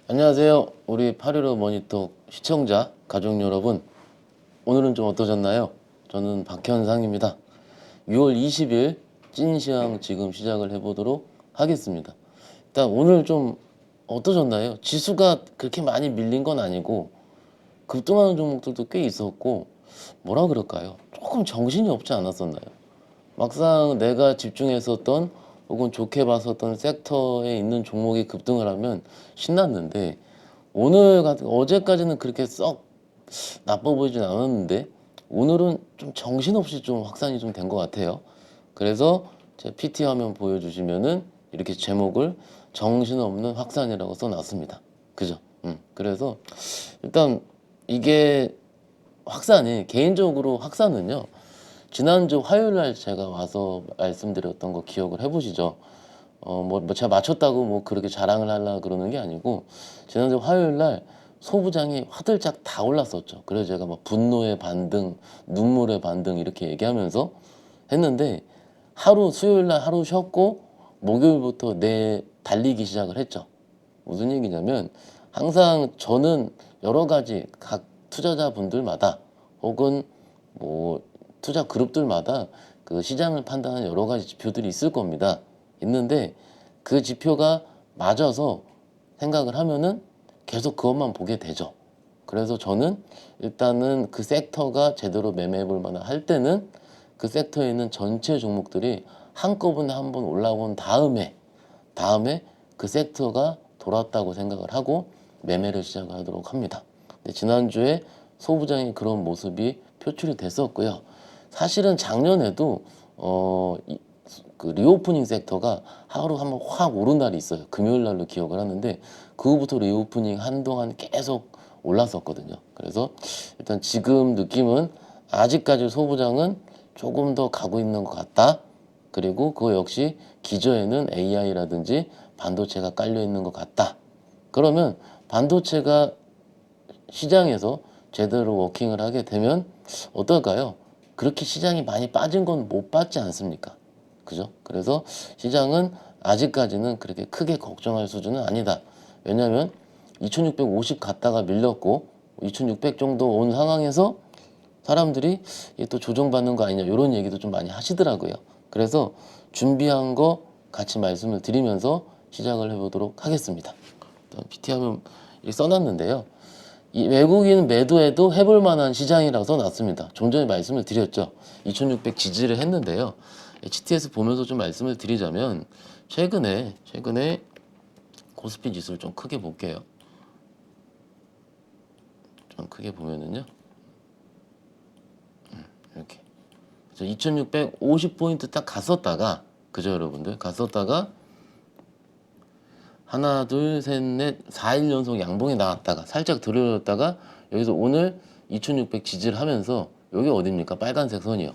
안녕하세요. 우리 815 모니터 시청자, 가족 여러분. 오늘은 좀 어떠셨나요? 저는 박현상입니다. 6월 20일 찐시황 지금 시작을 해보도록 하겠습니다. 일단 오늘 좀 어떠셨나요? 지수가 그렇게 많이 밀린 건 아니고 급등하는 종목들도 꽤 있었고 뭐라 그럴까요? 조금 정신이 없지 않았었나요? 막상 내가 집중했었던 혹은 좋게 봤었던 섹터에 있는 종목이 급등을 하면 신났는데 오늘 같은 어제까지는 그렇게 썩 나빠 보이진 않았는데 오늘은 좀 정신없이 좀 확산이 좀 된 것 같아요. 그래서 제 PT 화면 보여주시면은 이렇게 제목을 정신없는 확산이라고 써놨습니다. 그죠? 그래서 일단 이게 확산이 개인적으로 확산은요. 지난주 화요일 날 제가 와서 말씀드렸던 거 기억을 해보시죠. 뭐 제가 맞췄다고 뭐 그렇게 자랑을 하려고 그러는 게 아니고 지난주 화요일 날 소부장이 화들짝 다 올랐었죠. 그래서 제가 막 분노의 반등, 눈물의 반등 이렇게 얘기하면서 했는데 하루 수요일 날 하루 쉬었고 목요일부터 내 달리기 시작을 했죠. 무슨 얘기냐면 항상 저는 여러 가지 각 투자자분들마다 혹은 뭐 투자 그룹들마다 그 시장을 판단하는 여러 가지 지표들이 있을 겁니다. 있는데 그 지표가 맞아서 생각을 하면은 계속 그것만 보게 되죠. 그래서 저는 일단은 그 섹터가 제대로 매매해 볼 만한 할 때는 그 섹터에 있는 전체 종목들이 한꺼번에 한번 올라온 다음에 그 섹터가 돌았다고 생각을 하고 매매를 시작하도록 합니다. 근데 지난주에 소부장의 그런 모습이 표출이 됐었고요. 사실은 작년에도 그 리오프닝 섹터가 하루 한번 확 오른 날이 있어요. 금요일 날로 기억을 하는데 그 후부터 리오프닝 한동안 계속 올랐었거든요. 그래서 일단 지금 느낌은 아직까지 소부장은 조금 더 가고 있는 것 같다. 그리고 그거 역시 기저에는 AI라든지 반도체가 깔려 있는 것 같다. 그러면 반도체가 시장에서 제대로 워킹을 하게 되면 어떨까요? 그렇게 시장이 많이 빠진 건 못 봤지 않습니까? 그죠? 그래서 시장은 아직까지는 그렇게 크게 걱정할 수준은 아니다. 왜냐면 2650 갔다가 밀렸고 2600 정도 온 상황에서 사람들이 또 조정받는 거 아니냐 이런 얘기도 좀 많이 하시더라고요. 그래서 준비한 거 같이 말씀을 드리면서 시작을 해보도록 하겠습니다. PT하면 써놨는데요. 이 외국인 매도에도 해볼 만한 시장이라고 써놨습니다. 좀 전에 말씀을 드렸죠. 2600 지지를 했는데요. HTS 보면서 좀 말씀을 드리자면 최근에 코스피 지수를 좀 크게 볼게요. 좀 크게 보면은요. 이렇게 2650포인트 딱 갔었다가 그죠 여러분들 갔었다가 하나 둘셋넷 4일 연속 양봉이 나왔다가 살짝 들어졌다가 여기서 오늘 2600 지지를 하면서 여기 어딥니까? 빨간색 선이요.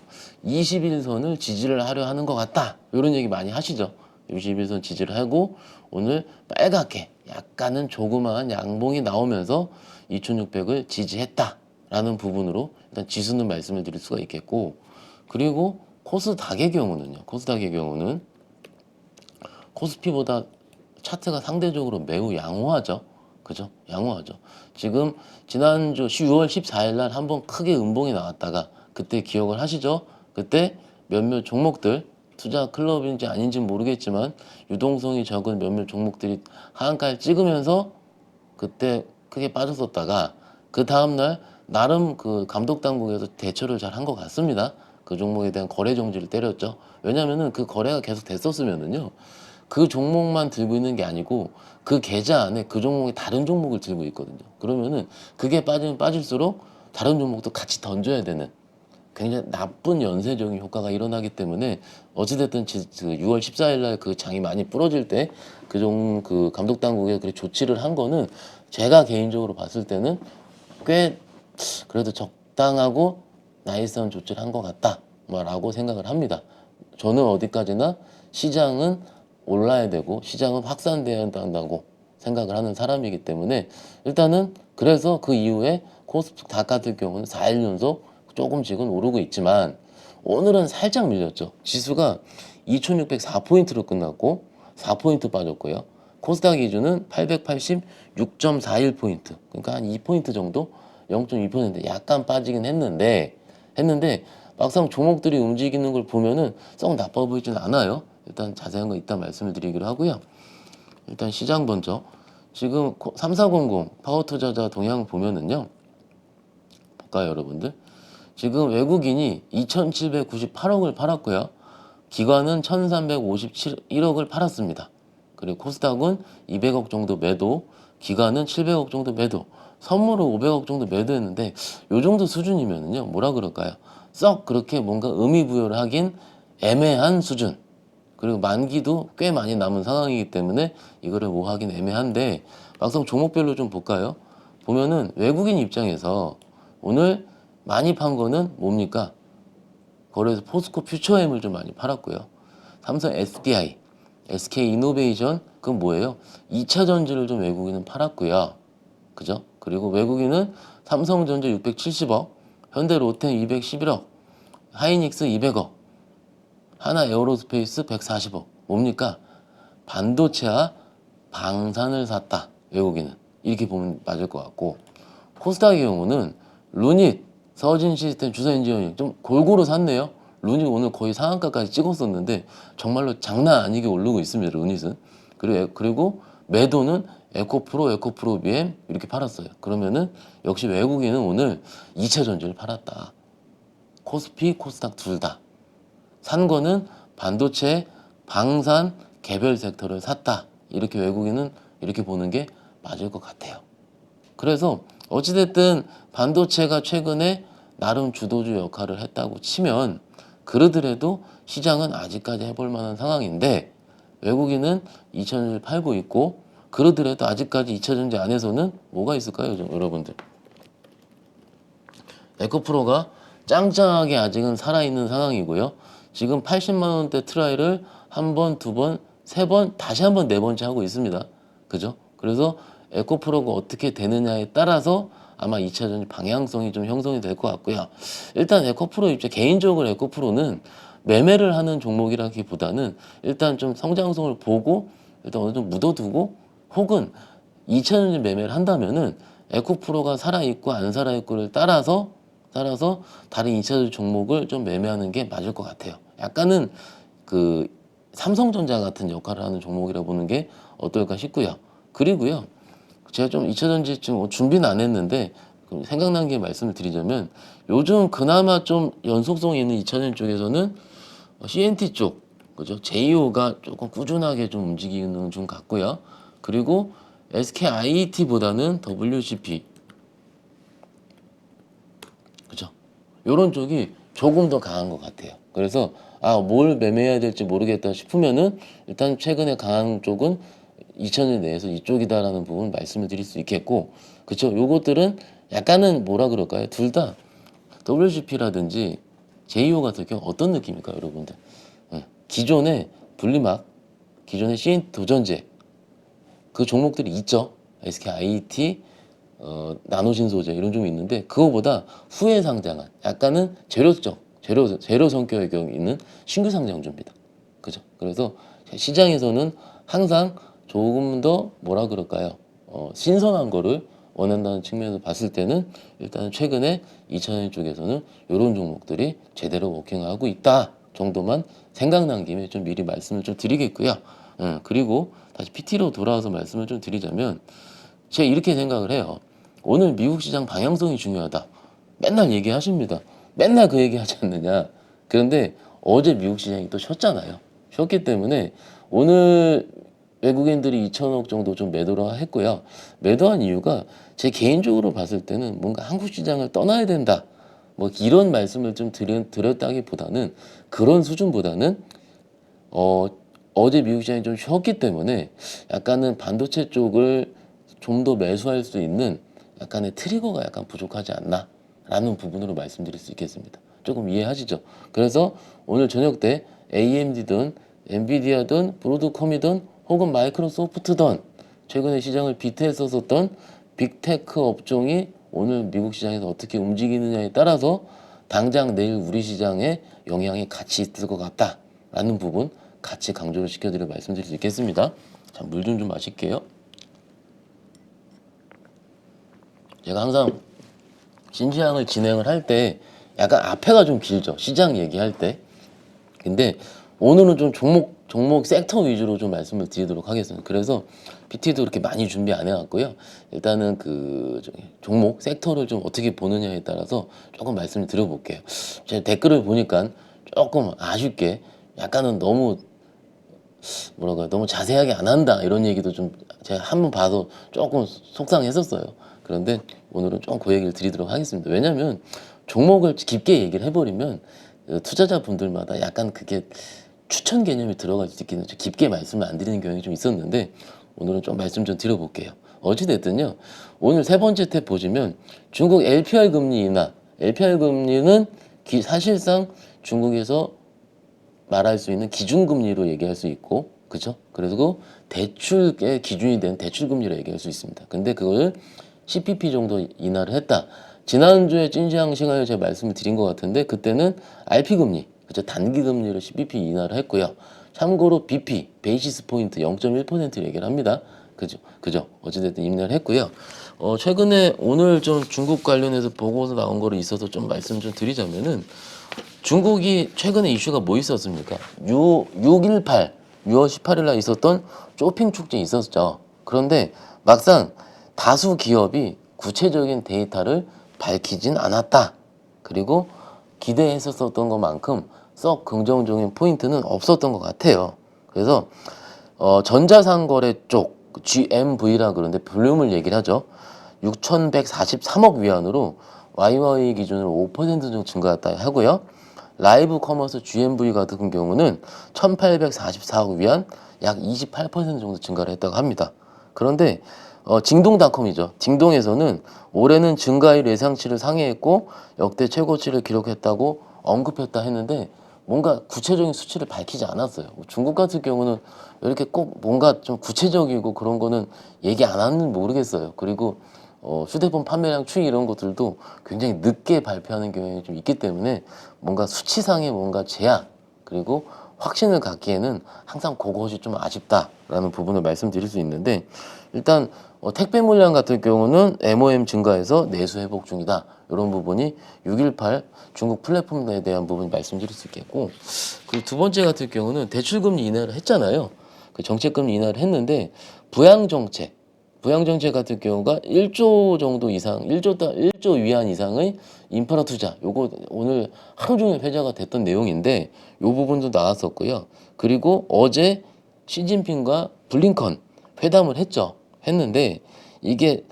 21선을 지지를 하려 하는 것 같다. 이런 얘기 많이 하시죠. 21선 지지를 하고 오늘 빨갛게 약간은 조그마한 양봉이 나오면서 2600을 지지했다라는 부분으로 일단 지수는 말씀을 드릴 수가 있겠고 그리고 코스닥의 경우는요. 코스피보다 차트가 상대적으로 매우 양호하죠. 그죠? 양호하죠. 지금 지난주 6월 14일 날 한번 크게 음봉이 나왔다가 그때 기억을 하시죠? 그때 몇몇 종목들 투자 클럽인지 아닌지 모르겠지만 유동성이 적은 몇몇 종목들이 하한가를 찍으면서 그때 크게 빠졌었다가 그 다음날 나름 그 감독 당국에서 대처를 잘 한 것 같습니다. 그 종목에 대한 거래 정지를 때렸죠. 왜냐면은 그 거래가 계속 됐었으면은요. 그 종목만 들고 있는 게 아니고 그 계좌 안에 그 종목이 다른 종목을 들고 있거든요. 그러면은 그게 빠지면 빠질수록 다른 종목도 같이 던져야 되는 굉장히 나쁜 연쇄적인 효과가 일어나기 때문에 어찌됐든 6월 14일 날 그 장이 많이 부러질 때 그 감독 당국에 그 조치를 한 거는 제가 개인적으로 봤을 때는 꽤 그래도 적당하고 나이스한 조치를 한 것 같다라고 생각을 합니다. 저는 어디까지나 시장은 올라야 되고 시장은 확산돼야 한다고 생각을 하는 사람이기 때문에 일단은 그래서 그 이후에 코스닥 같은 경우는 4일 연속 조금씩은 오르고 있지만 오늘은 살짝 밀렸죠. 지수가 2604포인트로 끝났고 4포인트 빠졌고요. 코스닥 기준은 886.41포인트. 그러니까 한 2포인트 정도? 0.2% 약간 빠지긴 했는데 막상 종목들이 움직이는 걸 보면은 썩 나빠 보이진 않아요. 일단 자세한 거 이따 말씀을 드리기로 하고요. 일단 시장 먼저 지금 3400 파워 투자자 동향 보면은요. 볼까요, 여러분들? 지금 외국인이 2798억을 팔았고요. 기관은 1357억을 팔았습니다. 그리고 코스닥은 200억 정도 매도, 기관은 700억 정도 매도, 선물은 500억 정도 매도했는데 요 정도 수준이면은요. 뭐라 그럴까요? 썩 그렇게 뭔가 의미 부여를 하긴 애매한 수준. 그리고 만기도 꽤 많이 남은 상황이기 때문에 이거를 뭐 하긴 애매한데 막상 종목별로 좀 볼까요? 보면은 외국인 입장에서 오늘 많이 판 거는 뭡니까? 거래소 포스코 퓨처엠을 좀 많이 팔았고요. 삼성 SDI, SK이노베이션 그건 뭐예요? 2차 전지를 좀 외국인은 팔았고요. 그죠? 그리고 외국인은 삼성전자 670억, 현대로템 211억, 하이닉스 200억, 하나 에어로스페이스 140억. 뭡니까? 반도체와 방산을 샀다. 외국인은. 이렇게 보면 맞을 것 같고 코스닥의 경우는 루닛, 서진시스템, 주사엔지니어링 좀 골고루 샀네요. 루닛 오늘 거의 상한가까지 찍었었는데 정말로 장난 아니게 오르고 있습니다. 루닛은. 그리고 매도는 에코프로 BM 이렇게 팔았어요. 그러면은 역시 외국인은 오늘 2차 전지를 팔았다. 코스피, 코스닥 둘 다. 산 거는 반도체, 방산, 개별 섹터를 샀다. 이렇게 외국인은 이렇게 보는 게 맞을 것 같아요. 그래서 어찌됐든 반도체가 최근에 나름 주도주 역할을 했다고 치면 그러더라도 시장은 아직까지 해볼 만한 상황인데 외국인은 2차전지를 팔고 있고 그러더라도 아직까지 2차전지 안에서는 뭐가 있을까요, 여러분들? 에코프로가 짱짱하게 아직은 살아있는 상황이고요. 지금 80만 원대 트라이를 한 번, 두 번, 세 번, 다시 한 번, 네 번째 하고 있습니다. 그죠? 그래서 에코프로가 어떻게 되느냐에 따라서 아마 2차 전지 방향성이 좀 형성이 될 것 같고요. 일단 에코프로 입장 개인적으로 에코프로는 매매를 하는 종목이라기보다는 일단 좀 성장성을 보고 일단 어느 정도 묻어두고 혹은 2차 전지 매매를 한다면은 에코프로가 살아있고 안 살아있고를 따라서 다른 2차 종목을 좀 매매하는 게 맞을 것 같아요. 약간은 그 삼성전자 같은 역할을 하는 종목이라 보는 게 어떨까 싶고요. 그리고요. 제가 좀 2차 전지 지금 준비는 안 했는데 생각난 게 말씀을 드리자면 요즘 그나마 좀 연속성 있는 2차 전지 쪽에서는 CNT 쪽, 그죠? JO가 조금 꾸준하게 좀 움직이는 중 같고요. 그리고 SKIET보다는 WCP, 그죠? 요런 쪽이 조금 더 강한 것 같아요. 그래서 뭘 매매해야 될지 모르겠다 싶으면은 일단 최근에 강한 쪽은 2천원 내에서 이쪽이다라는 부분 말씀을 드릴 수 있겠고, 그쵸? 요것들은 약간은 뭐라 그럴까요? 둘 다 WCP라든지 JO 같은 경우 어떤 느낌일까요, 여러분들? 기존의 분리막, 기존의 CNT 도전제 그 종목들이 있죠. SKIT, 나노신 소재 이런 좀 있는데 그거보다 후에 상장한 약간은 재료 성격의 경우 있는 신규 상장주입니다. 그죠? 그래서 시장에서는 항상 조금 더 뭐라 그럴까요? 신선한 거를 원한다는 측면에서 봤을 때는 일단 최근에 2차전 쪽에서는 이런 종목들이 제대로 워킹하고 있다 정도만 생각난 김에 좀 미리 말씀을 좀 드리겠고요. 그리고 다시 PT로 돌아와서 말씀을 좀 드리자면 제가 이렇게 생각을 해요. 오늘 미국 시장 방향성이 중요하다. 맨날 얘기하십니다. 맨날 그 얘기 하지 않느냐. 그런데 어제 미국 시장이 또 쉬었잖아요. 쉬었기 때문에 오늘 외국인들이 2천억 정도 좀 매도를 했고요. 매도한 이유가 제 개인적으로 봤을 때는 뭔가 한국 시장을 떠나야 된다. 뭐 이런 말씀을 좀 드렸다기보다는 그런 수준보다는 어제 미국 시장이 좀 쉬었기 때문에 약간은 반도체 쪽을 좀 더 매수할 수 있는 약간의 트리거가 약간 부족하지 않나 라는 부분으로 말씀드릴 수 있겠습니다. 조금 이해하시죠? 그래서 오늘 저녁 때 AMD든 엔비디아든 브로드컴이든 혹은 마이크로소프트든 최근에 시장을 비트했었던 빅테크 업종이 오늘 미국 시장에서 어떻게 움직이느냐에 따라서 당장 내일 우리 시장에 영향이 같이 있을 것 같다라는 부분 같이 강조를 시켜드려 말씀드릴 수 있겠습니다. 자, 물 좀 마실게요. 제가 항상 신시황을 진행을 할 때 약간 앞에가 좀 길죠. 시장 얘기할 때. 근데 오늘은 좀 종목 섹터 위주로 좀 말씀을 드리도록 하겠습니다. 그래서 PT도 그렇게 많이 준비 안 해왔고요. 일단은 종목 섹터를 좀 어떻게 보느냐에 따라서 조금 말씀을 드려볼게요. 제 댓글을 보니까 조금 아쉽게 약간은 너무 뭐랄까요, 너무 자세하게 안 한다 이런 얘기도 좀 제가 한번 봐도 조금 속상했었어요. 그런데 오늘은 좀 그 얘기를 드리도록 하겠습니다. 왜냐하면 종목을 깊게 얘기를 해버리면 투자자분들마다 약간 그게 추천 개념이 들어갈 수 있기는 깊게 말씀을 안 드리는 경향이 좀 있었는데 오늘은 좀 말씀 좀 드려볼게요. 어찌됐든요, 오늘 세 번째 탭 보시면 중국 LPR 금리 인하, LPR 금리는 사실상 중국에서 말할 수 있는 기준금리로 얘기할 수 있고, 그죠? 그리고 대출의 기준이 된 대출금리로 얘기할 수 있습니다. 근데 그걸 CPP 정도 인하를 했다. 지난주에 찐시황 시간에 제가 말씀을 드린 것 같은데 그때는 RP금리, 그죠? 단기금리로 CPP 인하를 했고요. 참고로 BP, 베이시스 포인트 0.1% 얘기를 합니다. 그죠? 어찌됐든 인하를 했고요. 최근에 오늘 좀 중국 관련해서 보고서 나온 거로 있어서 좀 말씀 좀 드리자면은 중국이 최근에 이슈가 뭐 있었습니까? 618, 6월 18일 날 있었던 쇼핑 축제 있었죠. 그런데 막상 다수 기업이 구체적인 데이터를 밝히진 않았다. 그리고 기대했었던 것만큼 썩 긍정적인 포인트는 없었던 것 같아요. 그래서 전자상거래 쪽 GMV라 그러는데 볼륨을 얘기를 하죠. 6,143억 위안으로 YY 기준으로 5% 정도 증가했다 하고요. 라이브 커머스 GMV 같은 경우는 1,844억 위안, 약 28% 정도 증가를 했다고 합니다. 그런데 징동닷컴이죠. 징동에서는 올해는 증가율 예상치를 상회했고 역대 최고치를 기록했다고 언급했다 했는데 뭔가 구체적인 수치를 밝히지 않았어요. 중국 같은 경우는 왜 이렇게 꼭 뭔가 좀 구체적이고 그런 거는 얘기 안 하는 모르겠어요. 그리고 휴대폰 판매량 추이 이런 것들도 굉장히 늦게 발표하는 경향이 좀 있기 때문에 뭔가 수치상의 뭔가 제약 그리고 확신을 갖기에는 항상 그것이 좀 아쉽다라는 부분을 말씀드릴 수 있는데 일단 택배 물량 같은 경우는 MOM 증가해서 내수 회복 중이다. 이런 부분이 618 중국 플랫폼에 대한 부분 말씀드릴 수 있겠고 그리고 두 번째 같은 경우는 대출금리 인하를 했잖아요. 그 정책금리 인하를 했는데 부양정책 같은 경우가 1조 정도 이상, 1조 위안 이상의 인프라 투자. 요거 오늘 하루 종일 회자가 됐던 내용인데 요 부분도 나왔었고요. 그리고 어제 시진핑과 블링컨 회담을 했는데 이게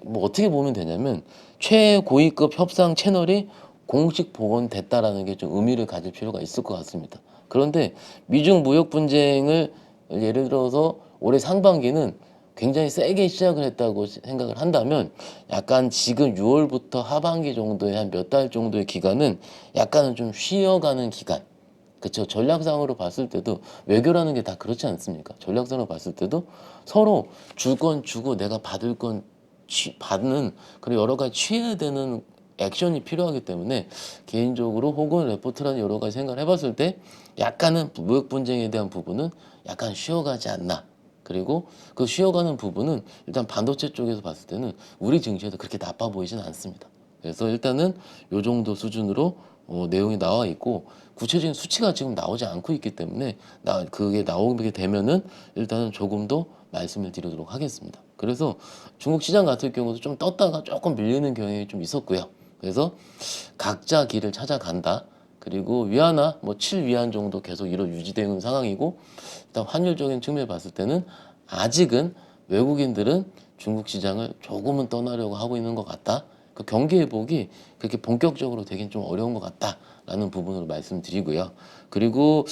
뭐 어떻게 보면 되냐면 최고위급 협상 채널이 공식 복원됐다라는 게 좀 의미를 가질 필요가 있을 것 같습니다. 그런데 미중 무역 분쟁을 예를 들어서 올해 상반기는 굉장히 세게 시작을 했다고 생각을 한다면 약간 지금 6월부터 하반기 정도의 한 몇 달 정도의 기간은 약간은 좀 쉬어가는 기간. 그렇죠. 전략상으로 봤을 때도 외교라는 게 다 그렇지 않습니까? 전략상으로 봤을 때도 서로 줄 건 주고 내가 받을 건 받는 그리고 여러 가지 취해야 되는 액션이 필요하기 때문에 개인적으로 혹은 레포트라는 여러 가지 생각을 해봤을 때 약간은 무역 분쟁에 대한 부분은 약간 쉬어가지 않나. 그리고 그 쉬어가는 부분은 일단 반도체 쪽에서 봤을 때는 우리 증시에도 그렇게 나빠 보이지는 않습니다. 그래서 일단은 요 정도 수준으로 내용이 나와 있고 구체적인 수치가 지금 나오지 않고 있기 때문에 그게 나오게 되면은 일단은 조금 더 말씀을 드리도록 하겠습니다. 그래서 중국 시장 같은 경우도 좀 떴다가 조금 밀리는 경향이 좀 있었고요. 그래서 각자 길을 찾아간다. 그리고 위안화 뭐 7위안 정도 계속 유지되는 상황이고 일단 환율적인 측면을 봤을 때는 아직은 외국인들은 중국 시장을 조금은 떠나려고 하고 있는 것 같다. 그 경기 회복이 그렇게 본격적으로 되긴 좀 어려운 것 같다라는 부분으로 말씀드리고요. 그리고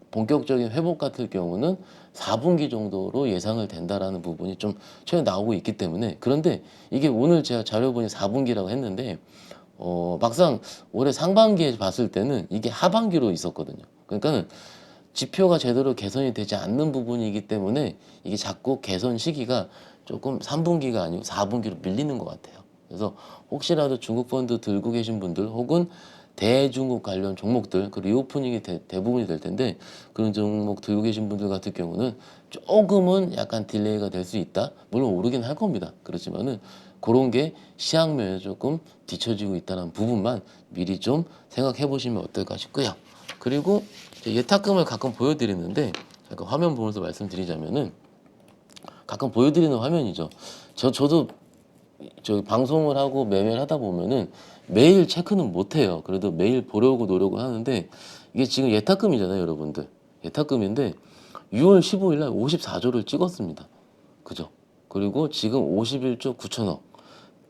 본격적인 회복 같은 경우는 4분기 정도로 예상을 된다라는 부분이 좀 최근에 나오고 있기 때문에 그런데 이게 오늘 제가 자료 보니 4분기라고 했는데 막상 올해 상반기에 봤을 때는 이게 하반기로 있었거든요. 그러니까는 지표가 제대로 개선이 되지 않는 부분이기 때문에 이게 자꾸 개선 시기가 조금 3분기가 아니고 4분기로 밀리는 것 같아요. 그래서 혹시라도 중국 펀드 들고 계신 분들 혹은 대중국 관련 종목들, 그 리오프닝이 대부분이 될 텐데 그런 종목 들고 계신 분들 같은 경우는 조금은 약간 딜레이가 될 수 있다. 물론 오르긴 할 겁니다. 그렇지만은 그런 게 시향면에 조금 뒤처지고 있다는 부분만 미리 좀 생각해 보시면 어떨까 싶고요. 그리고 예탁금을 가끔 보여드리는데 잠깐 화면 보면서 말씀드리자면은 가끔 보여드리는 화면이죠. 저도 방송을 하고 매매를 하다 보면은 매일 체크는 못 해요. 그래도 매일 보려고 노력을 하는데 이게 지금 예탁금이잖아요, 여러분들. 예탁금인데 6월 15일 날 54조를 찍었습니다. 그죠? 그리고 지금 51조 9천억.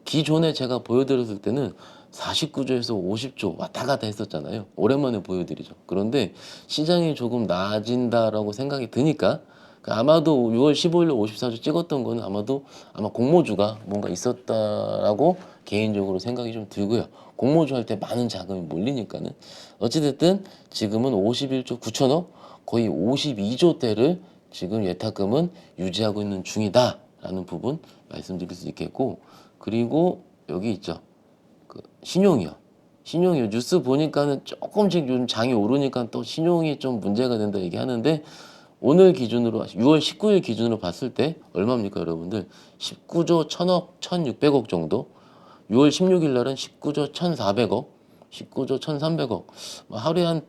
기존에 제가 보여드렸을 때는 49조에서 50조 왔다 갔다 했었잖아요. 오랜만에 보여드리죠. 그런데 시장이 조금 나아진다라고 생각이 드니까 아마도 6월 15일로 54조 찍었던 거는 아마 공모주가 뭔가 있었다라고 개인적으로 생각이 좀 들고요. 공모주 할 때 많은 자금이 몰리니까는 어찌됐든 지금은 51조 9천억 거의 52조대를 지금 예탁금은 유지하고 있는 중이다라는 부분 말씀드릴 수 있겠고 그리고 여기 있죠. 그 신용이요. 신용이요. 뉴스 보니까는 조금씩 요즘 장이 오르니까 또 신용이 좀 문제가 된다 얘기하는데 오늘 기준으로 6월 19일 기준으로 봤을 때 얼마입니까, 여러분들? 19조 1000억, 1600억 정도. 6월 16일 날은 19조 1400억, 19조 1300억. 하루에 한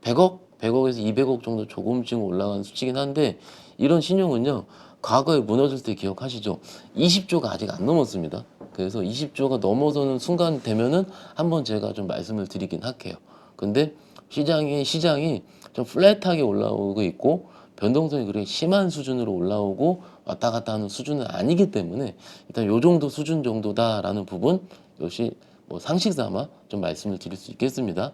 100억, 100억에서 200억 정도 조금씩 올라간 수치긴 한데 이런 신용은요. 과거에 무너질 때 기억하시죠? 20조가 아직 안 넘었습니다. 그래서 20조가 넘어서는 순간 되면은 한번 제가 좀 말씀을 드리긴 할게요. 근데 시장이 좀 플랫하게 올라오고 있고 변동성이 그렇게 심한 수준으로 올라오고 왔다 갔다 하는 수준은 아니기 때문에 일단 요 정도 수준 정도다라는 부분 역시 뭐 상식 삼아 좀 말씀을 드릴 수 있겠습니다.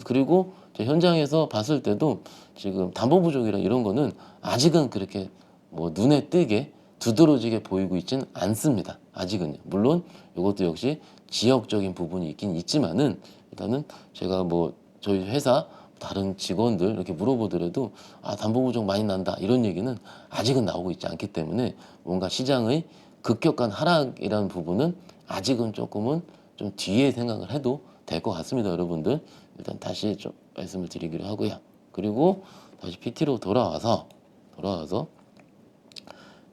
그리고 현장에서 봤을 때도 지금 담보 부족이랑 이런 거는 아직은 그렇게 뭐 눈에 띄게 두드러지게 보이고 있지는 않습니다. 아직은요. 물론 이것도 역시 지역적인 부분이 있긴 있지만은 일단은 제가 뭐 저희 회사 다른 직원들 이렇게 물어보더라도 담보 부족 많이 난다 이런 얘기는 아직은 나오고 있지 않기 때문에 뭔가 시장의 급격한 하락이라는 부분은 아직은 조금은 좀 뒤에 생각을 해도 될 것 같습니다, 여러분들. 일단 다시 좀 말씀을 드리기로 하고요. 그리고 다시 PT로 돌아와서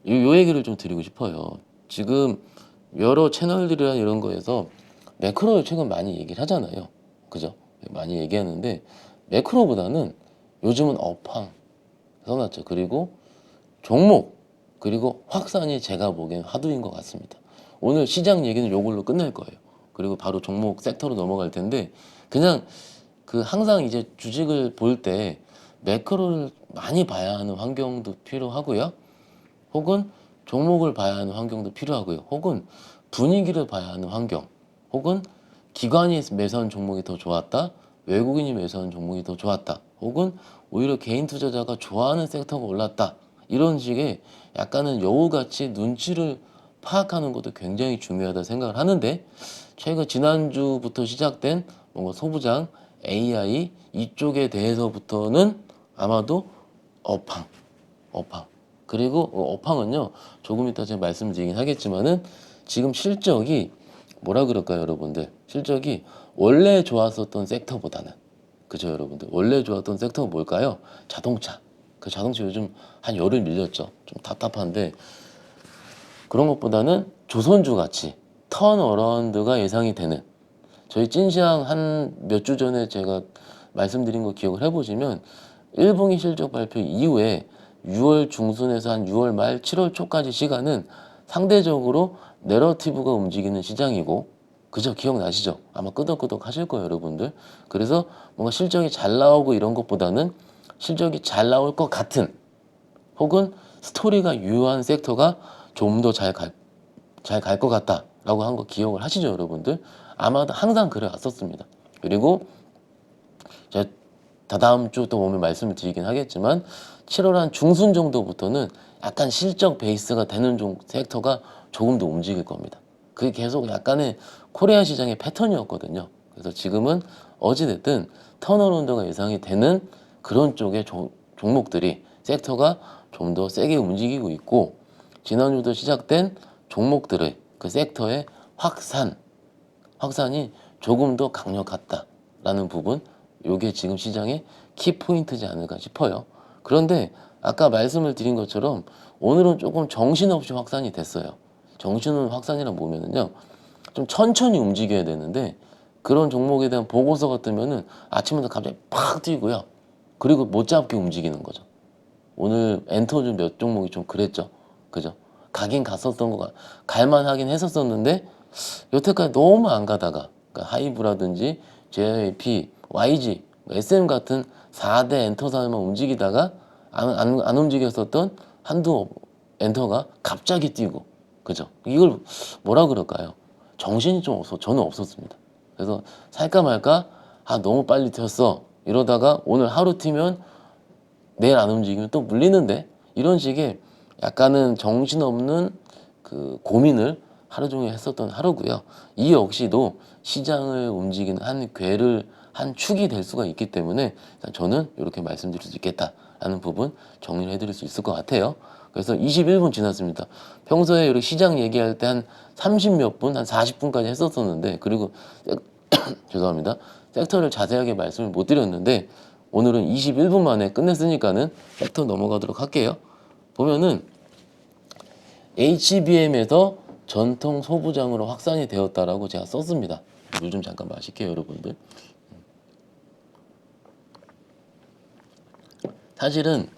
요 얘기를 좀 드리고 싶어요. 지금 여러 채널들이나 이런 거에서 매크로를 최근 많이 얘기를 하잖아요. 그죠? 많이 얘기하는데 매크로보다는 요즘은 업황 써놨죠. 그리고 종목 그리고 확산이 제가 보기엔 화두인 것 같습니다. 오늘 시장 얘기는 요걸로 끝낼 거예요. 그리고 바로 종목 섹터로 넘어갈 텐데 그냥 그 항상 이제 주식을 볼 때 매크로를 많이 봐야 하는 환경도 필요하고요. 혹은 종목을 봐야 하는 환경도 필요하고요. 혹은 분위기를 봐야 하는 환경. 혹은 기관이 매수한 종목이 더 좋았다. 외국인이 매수한 종목이 더 좋았다. 혹은 오히려 개인 투자자가 좋아하는 섹터가 올랐다. 이런 식의 약간은 여우같이 눈치를 파악하는 것도 굉장히 중요하다 생각을 하는데 최근 지난주부터 시작된 뭔가 소부장, AI 이쪽에 대해서부터는 아마도 업황, 업황. 그리고 업황은요 조금 이따 제가 말씀드리긴 하겠지만은 지금 실적이 뭐라 그럴까요, 여러분들? 실적이 원래 좋았었던 섹터보다는 그죠, 여러분들? 원래 좋았던 섹터가 뭘까요? 자동차. 그 자동차 요즘 한 열흘 밀렸죠. 좀 답답한데 그런 것보다는 조선주 같이 턴어라운드가 예상이 되는 저희 찐시황 한 몇 주 전에 제가 말씀드린 거 기억을 해보시면 1분기 실적 발표 이후에 6월 중순에서 한 6월 말 7월 초까지 시간은 상대적으로 내러티브가 움직이는 시장이고 그죠? 기억나시죠? 아마 끄덕끄덕 하실 거예요, 여러분들. 그래서 뭔가 실적이 잘 나오고 이런 것보다는 실적이 잘 나올 것 같은 혹은 스토리가 유효한 sek터가 좀 더 잘 갈 것 같다라고 한 거 기억을 하시죠, 여러분들? 아마도 항상 그래 왔었습니다. 그리고 제가 다다음 주 또 오면 말씀을 드리긴 하겠지만 7월 한 중순 정도부터는 약간 실적 베이스가 되는 섹터가 조금 더 움직일 겁니다. 그게 계속 약간의 코리아 시장의 패턴이었거든요. 그래서 지금은 어찌됐든 턴어라운드가 예상이 되는 그런 쪽의 종목들이 섹터가 좀 더 세게 움직이고 있고 지난주부터 시작된 종목들의 그 섹터의 확산이 조금 더 강력하다. 라는 부분, 요게 지금 시장의 키포인트지 않을까 싶어요. 그런데 아까 말씀을 드린 것처럼 오늘은 조금 정신없이 확산이 됐어요. 정신은 확산이란 뭐냐면요, 좀 천천히 움직여야 되는데 그런 종목에 대한 보고서가 뜨면은 아침부터 갑자기 팍 뛰고요. 그리고 못 잡게 움직이는 거죠. 오늘 엔터주 몇 종목이 좀 그랬죠. 그죠? 가긴 갔었던 거가 갈만하긴 했었었는데 여태까지 너무 안 가다가 그러니까 하이브라든지 JYP, YG, SM 같은 4대 엔터사만 움직이다가 안 움직였었던 한두 엔터가 갑자기 뛰고, 그죠? 이걸 뭐라 그럴까요? 정신이 좀 없어. 저는 없었습니다. 그래서 살까 말까, 아 너무 빨리 튀었어 이러다가 오늘 하루 튀면 내일 안 움직이면 또 물리는데, 이런 식의 약간은 정신없는 그 고민을 하루 종일 했었던 하루고요. 이 역시도 시장을 움직이는 한 궤를 한 축이 될 수가 있기 때문에 저는 이렇게 말씀드릴 수 있겠다라는 부분 정리를 해드릴 수 있을 것 같아요. 그래서 21분 지났습니다. 평소에 이렇게 시장 얘기할 때 한 30몇 분, 한 40분까지 했었었는데, 그리고 죄송합니다. 섹터를 자세하게 말씀을 못 드렸는데 오늘은 21분 만에 끝냈으니까는 섹터 넘어가도록 할게요. 보면은 HBM에서 전통 소부장으로 확산이 되었다라고 제가 썼습니다. 물 좀 잠깐 마실게요, 여러분들. 사실은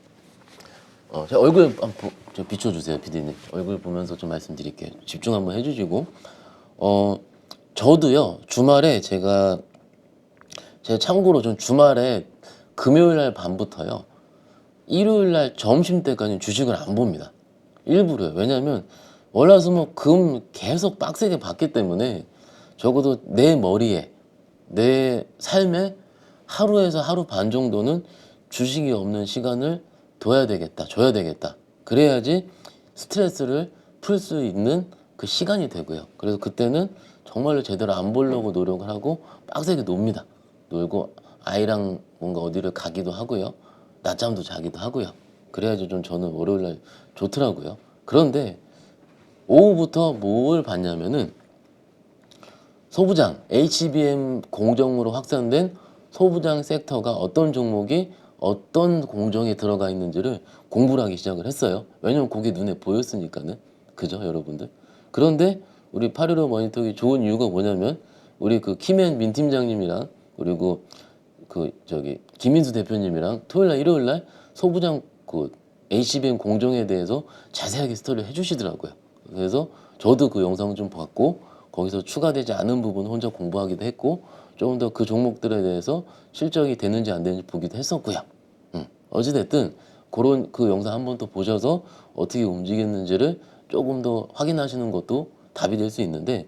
제 얼굴 한번 좀 비춰주세요, PD님. 얼굴 보면서 좀 말씀드릴게요. 집중 한번 해주시고, 저도요 주말에 제가 참고로 좀 주말에 금요일 날 밤부터요 일요일 날 점심 때까지 주식을 안 봅니다. 일부러요. 왜냐면 월화수목금 계속 빡세게 봤기 때문에 적어도 내 머리에, 내 삶에 하루에서 하루 반 정도는 주식이 없는 시간을 둬야 되겠다, 줘야 되겠다. 그래야지 스트레스를 풀 수 있는 그 시간이 되고요. 그래서 그때는 정말로 제대로 안 보려고 노력을 하고 빡세게 놉니다. 놀고 아이랑 뭔가 어디를 가기도 하고요. 낮잠도 자기도 하고요. 그래야지 좀 저는 월요일날 좋더라고요. 그런데 오후부터 뭘 봤냐면은 소부장, HBM 공정으로 확산된 소부장 섹터가 어떤 종목이 어떤 공정에 들어가 있는지를 공부를 하기 시작을 했어요. 왜냐면 그게 눈에 보였으니까는. 그죠, 여러분들? 그런데 우리 815 모니터기 좋은 이유가 뭐냐면 우리 그 키맨 민 팀장님이랑 그리고 그 저기 김민수 대표님이랑 토요일날 일요일날 소부장 그 HBM 공정에 대해서 자세하게 스토리를 해주시더라고요. 그래서 저도 그 영상 좀 봤고 거기서 추가되지 않은 부분 혼자 공부하기도 했고 조금 더 그 종목들에 대해서 실적이 되는지 안 되는지 보기도 했었고요. 어찌됐든 그런 그 영상 한번 또 보셔서 어떻게 움직였는지를 조금 더 확인하시는 것도 답이 될 수 있는데,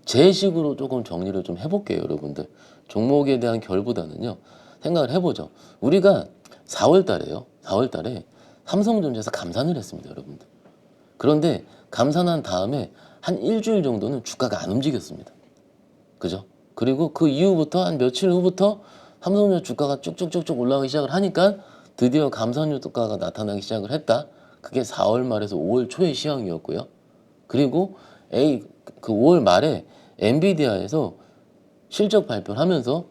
제 식으로 조금 정리를 좀 해볼게요, 여러분들. 종목에 대한 결보다는요 생각을 해보죠. 우리가 4월 달에요. 4월 달에 삼성전자에서 감산을 했습니다, 여러분들. 그런데 감산한 다음에 한 일주일 정도는 주가가 안 움직였습니다. 그죠? 그리고 그 이후부터 한 며칠 후부터 삼성전자 주가가 쭉쭉쭉쭉 올라가기 시작을 하니까 드디어 감산 효과가 나타나기 시작을 했다. 그게 4월 말에서 5월 초의 시황이었고요. 그리고 그 5월 말에 엔비디아에서 실적 발표를 하면서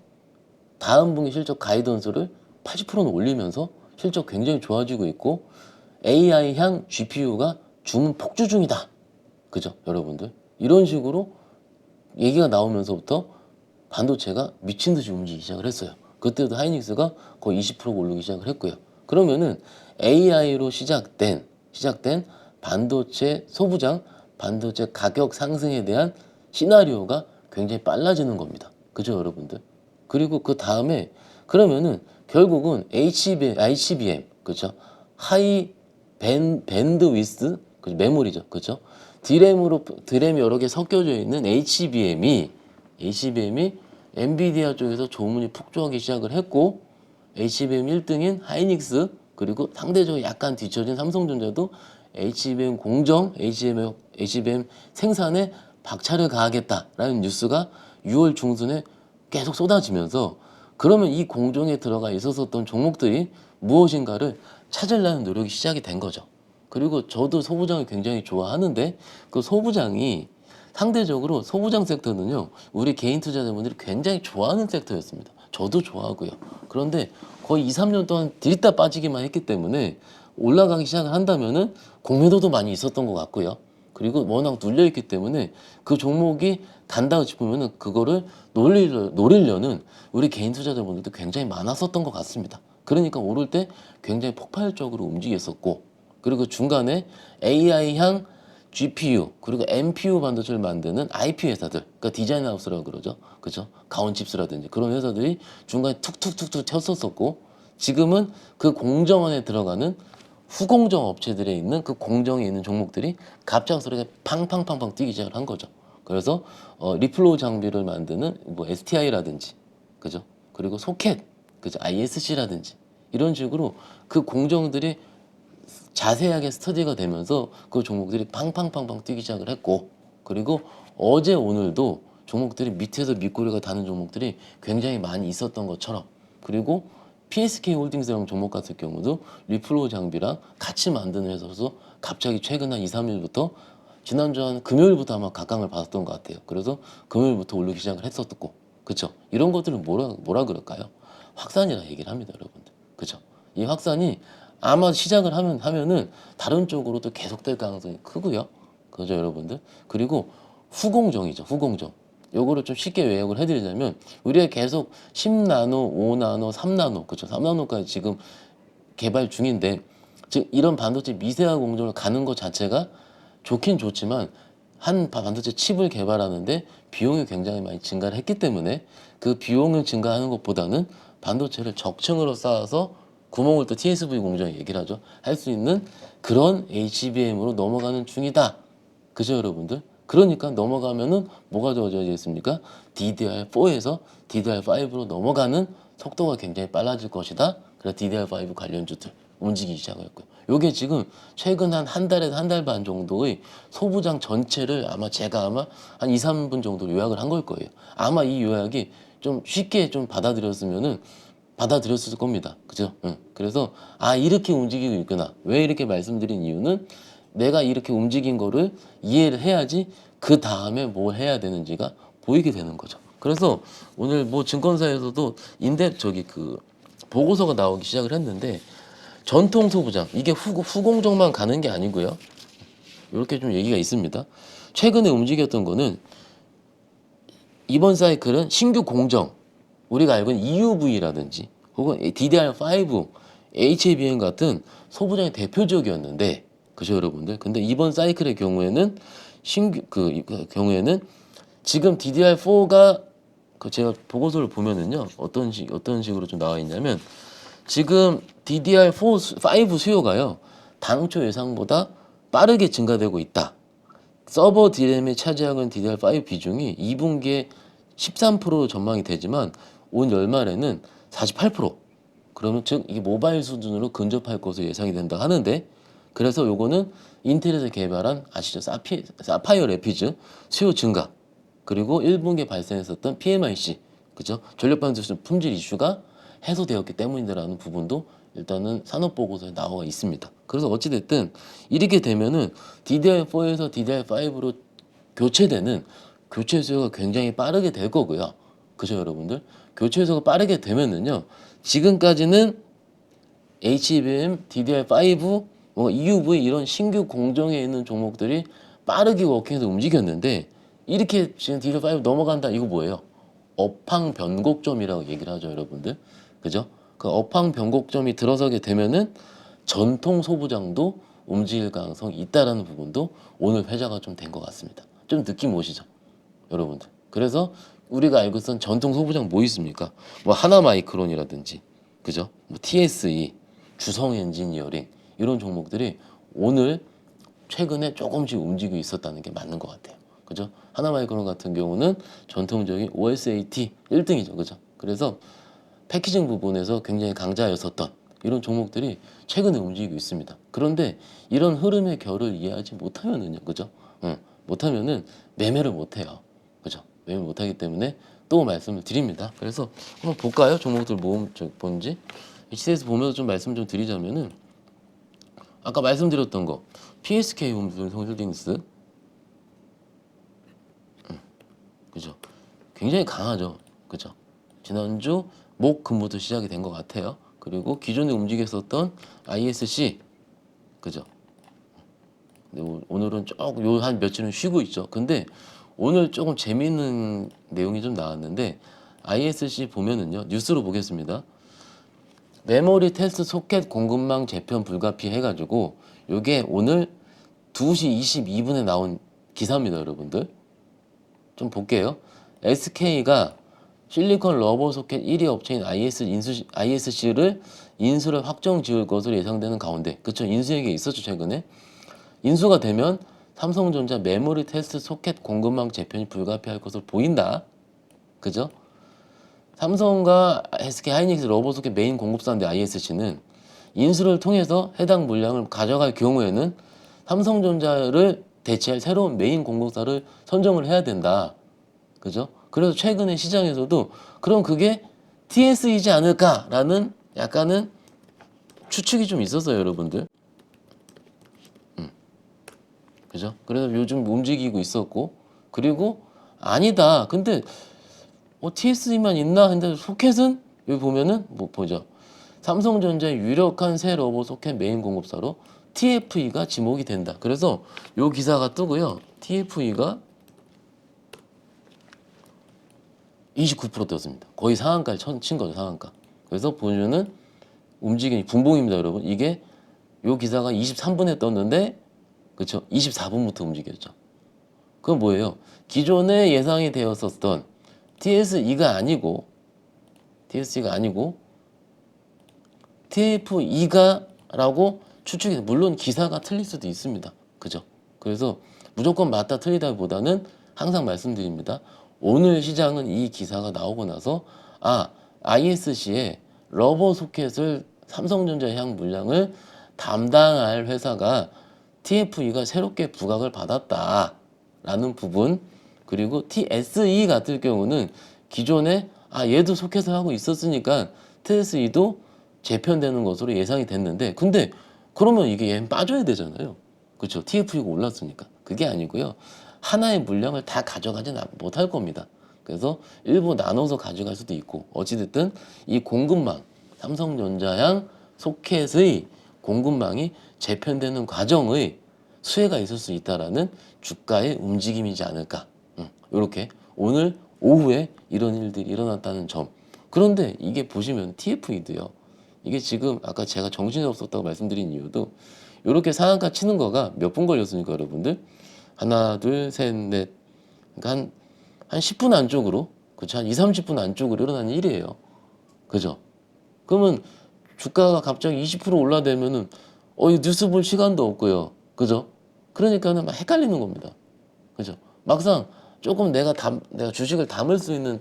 다음 분기 실적 가이던스를 80%는 올리면서 실적 굉장히 좋아지고 있고 AI향 GPU가 주문 폭주 중이다. 그죠, 여러분들? 이런 식으로 얘기가 나오면서부터 반도체가 미친 듯이 움직이기 시작을 했어요. 그때도 하이닉스가 거의 20% 오르기 시작을 했고요. 그러면은 AI로 시작된 반도체 소부장, 반도체 가격 상승에 대한 시나리오가 굉장히 빨라지는 겁니다. 그죠, 여러분들? 그리고 그 다음에 그러면은 결국은 ICBM, 그렇죠? 하이 밴드위스, 그죠? 메모리죠, 그렇죠? 드램이 여러 개 섞여져 있는 HBM이 엔비디아 쪽에서 조문이 폭주하기 시작을 했고, HBM 1등인 하이닉스, 그리고 상대적으로 약간 뒤처진 삼성전자도 HBM 생산에 박차를 가하겠다라는 뉴스가 6월 중순에 계속 쏟아지면서, 그러면 이 공정에 들어가 있었던 종목들이 무엇인가를 찾으려는 노력이 시작이 된 거죠. 그리고 저도 소부장을 굉장히 좋아하는데 그 소부장이 상대적으로 소부장 섹터는요 우리 개인 투자자분들이 굉장히 좋아하는 섹터였습니다. 저도 좋아하고요. 그런데 거의 2, 3년 동안 들이다 빠지기만 했기 때문에 올라가기 시작을 한다면은 공매도도 많이 있었던 것 같고요. 그리고 워낙 눌려있기 때문에 그 종목이 단다고 싶으면은 그거를 노리려는 우리 개인 투자자분들도 굉장히 많았었던 것 같습니다. 그러니까 오를 때 굉장히 폭발적으로 움직였었고, 그리고 중간에 AI향 GPU 그리고 NPU 반도체를 만드는 IP 회사들, 그러니까 디자인 하우스라고 그러죠, 그죠? 가온칩스라든지 그런 회사들이 중간에 툭툭툭툭 쳤었었고, 지금은 그 공정 안에 들어가는 후공정 업체들에 있는 그 공정에 있는 종목들이 갑작스럽게 팡팡팡팡 뛰기 시작을 한 거죠. 그래서 리플로우 장비를 만드는 뭐 STI라든지, 그죠? 그리고 소켓, 그죠? ISC라든지 이런 식으로 그 공정들이 자세하게 스터디가 되면서 그 종목들이 팡팡팡팡 뛰기 시작을 했고, 그리고 어제 오늘도 종목들이 밑에서 밑꼬리가 다는 종목들이 굉장히 많이 있었던 것처럼, 그리고 PSK 홀딩스라는 종목 같은 경우도 리플로우 장비랑 같이 만드는 회사로서 갑자기 최근 한 2, 3일부터 지난주 한 금요일부터 아마 각광을 받았던 것 같아요. 그래서 금요일부터 올리기 시작을 했었고, 그쵸? 이런 것들은 뭐라 그럴까요? 확산이라 얘기를 합니다, 여러분들. 그쵸? 이 확산이 아마 시작을 하면은 다른 쪽으로도 계속될 가능성이 크고요. 그죠, 여러분들? 그리고 후공정이죠, 후공정. 요거를 좀 쉽게 요약을 해드리자면, 우리가 계속 10나노, 5나노, 3나노, 그쵸? 3나노까지 지금 개발 중인데, 즉 이런 반도체 미세화 공정을 가는 것 자체가 좋긴 좋지만 한 반도체 칩을 개발하는데 비용이 굉장히 많이 증가를 했기 때문에 그 비용을 증가하는 것보다는 반도체를 적층으로 쌓아서 구멍을 또 TSV 공정에 얘기를 하죠. 할 수 있는 그런 HBM으로 넘어가는 중이다. 그죠, 여러분들? 그러니까 넘어가면은 뭐가 좋아지겠습니까? DDR4에서 DDR5로 넘어가는 속도가 굉장히 빨라질 것이다. 그래서 DDR5 관련주들 움직이기 시작했고요. 요게 지금 최근 한 달에서 한 달 반 정도의 소부장 전체를 아마 한 2, 3분 정도 요약을 한 걸 거예요. 아마 이 요약이 좀 쉽게 좀 받아들였을 겁니다. 그죠? 응. 그래서 이렇게 움직이고 있구나. 왜 이렇게 말씀드린 이유는 내가 이렇게 움직인 거를 이해를 해야지 그 다음에 뭘 해야 되는지가 보이게 되는 거죠. 그래서 오늘 뭐 증권사에서도 그 보고서가 나오기 시작을 했는데, 전통 소부장 이게 후공정만 가는 게 아니고요. 이렇게 좀 얘기가 있습니다. 최근에 움직였던 거는 이번 사이클은 신규 공정, 우리가 알고 있는 EUV라든지 혹은 DDR5, HBM 같은 소부장이 대표적이었는데, 그죠, 여러분들? 근데 이번 사이클의 경우에는 경우에는 지금 DDR4가 제가 보고서를 보면은요, 어떤 식으로 좀 나와 있냐면, 지금 DDR5 수요가요, 당초 예상보다 빠르게 증가되고 있다. 서버 DRAM이 차지하는 DDR5 비중이 2분기에 13% 전망이 되지만 올 연말에는 48%. 그러면 즉 이게 모바일 수준으로 근접할 것으로 예상이 된다 하는데, 그래서 요거는 인텔에서 개발한 아시죠? 사파이어 레피즈 수요 증가, 그리고 1분기에 발생했었던 PMIC, 그죠? 전력반도체 품질 이슈가 해소되었기 때문이라는 부분도 일단은 산업보고서에 나와 있습니다. 그래서 어찌됐든 이렇게 되면은 DDR4에서 DDR5로 교체되는 교체 수요가 굉장히 빠르게 될 거고요. 그죠, 여러분들? 교체 수요가 빠르게 되면은요, 지금까지는 HBM, DDR5, 뭐 EUV 이런 신규 공정에 있는 종목들이 빠르게 워킹해서 움직였는데, 이렇게 지금 DDR5 넘어간다, 이거 뭐예요? 업황 변곡점이라고 얘기를 하죠, 여러분들. 그죠? 그 업황 변곡점이 들어서게 되면은 전통 소부장도 움직일 가능성이 있다라는 부분도 오늘 회자가 좀 된 것 같습니다. 좀 느낌 오시죠, 여러분들? 그래서 우리가 알고 있던 전통 소부장 뭐 있습니까? 뭐 하나마이크론이라든지, 그죠? 뭐 TSE, 주성 엔지니어링 이런 종목들이 오늘 최근에 조금씩 움직이고 있었다는 게 맞는 것 같아요. 그죠? 하나마이크론 같은 경우는 전통적인 OSAT 1등이죠. 그죠? 그래서 패키징 부분에서 굉장히 강자였었던 이런 종목들이 최근에 움직이고 있습니다. 그런데 이런 흐름의 결을 이해하지 못하면은요, 그죠? 못하면은 매매를 못해요. 그죠? 매매 못하기 때문에 또 말씀을 드립니다. 그래서 한번 볼까요? 종목들 모음 뭔지. 시세에서 보면서 좀 말씀 좀 드리자면은, 아까 말씀드렸던 거 PSK 홈홀딩스, 그죠? 굉장히 강하죠, 그죠? 지난주 목 금부터 시작이 된 것 같아요. 그리고 기존에 움직였었던 ISC 그죠? 근데 오늘은 조금 요 한 며칠은 쉬고 있죠. 근데 오늘 조금 재미있는 내용이 좀 나왔는데 ISC 보면은요 뉴스로 보겠습니다. 메모리 테스트 소켓 공급망 재편 불가피 해가지고 요게 오늘 2시 22분에 나온 기사입니다, 여러분들. 좀 볼게요. SK가 실리콘 러버 소켓 1위 업체인 ISC를 인수를 확정 지을 것으로 예상되는 가운데, 그쵸? 인수얘기 있었죠, 최근에. 인수가 되면 삼성전자 메모리 테스트 소켓 공급망 재편이 불가피할 것으로 보인다. 그죠? 삼성과 SK 하이닉스 러버 소켓 메인 공급사인데 ISC는 인수를 통해서 해당 물량을 가져갈 경우에는 삼성전자를 대체할 새로운 메인 공급사를 선정을 해야 된다. 그죠? 그래서 최근에 시장에서도 그럼 그게 TS이지 않을까라는 약간은 추측이 좀 있었어요, 여러분들. 그죠? 그래서 요즘 움직이고 있었고, 그리고 아니다. 근데 TS만 있나? 근데 소켓은 여기 보면은 뭐 보죠. 삼성전자의 유력한 새 러버 소켓 메인 공급사로 TFE가 지목이 된다. 그래서 요 기사가 뜨고요. TFE가 29% 떴습니다. 거의 상한가에 친 거죠, 상한가. 그래서 보면은 움직임이 분봉입니다, 여러분. 이게 요 기사가 23분에 떴는데, 그쵸? 24분부터 움직였죠. 그건 뭐예요? 기존에 예상이 되었었던 TSE가 아니고 TFE가라고 추측이, 물론 기사가 틀릴 수도 있습니다. 그죠? 그래서 무조건 맞다 틀리다보다는 항상 말씀드립니다. 오늘 시장은 이 기사가 나오고 나서 ISC의 러버 소켓을 삼성전자 향 물량을 담당할 회사가 TFE가 새롭게 부각을 받았다라는 부분, 그리고 TSE 같은 경우는 기존에 얘도 소켓을 하고 있었으니까 TSE도 재편되는 것으로 예상이 됐는데, 근데 그러면 이게 얘는 빠져야 되잖아요. 그렇죠? TFE가 올랐으니까. 그게 아니고요. 하나의 물량을 다 가져가진 못할 겁니다. 그래서 일부 나눠서 가져갈 수도 있고, 어찌됐든 이 공급망, 삼성전자향 소켓의 공급망이 재편되는 과정의 수혜가 있을 수 있다라는 주가의 움직임이지 않을까. 이렇게 오늘 오후에 이런 일들이 일어났다는 점. 그런데 이게 보시면 TFE도요. 이게 지금 아까 제가 정신이 없었다고 말씀드린 이유도 이렇게 상한가 치는 거가 몇 분 걸렸습니까, 여러분들? 하나, 둘, 셋, 넷. 그러니까 한 10분 안쪽으로, 그쵸? 한 2, 30분 안쪽으로 일어난 일이에요. 그죠? 그러면 주가가 갑자기 20% 올라대면은 이 뉴스 볼 시간도 없고요. 그죠? 그러니까는 막 헷갈리는 겁니다. 그죠? 막상 조금 내가 주식을 담을 수 있는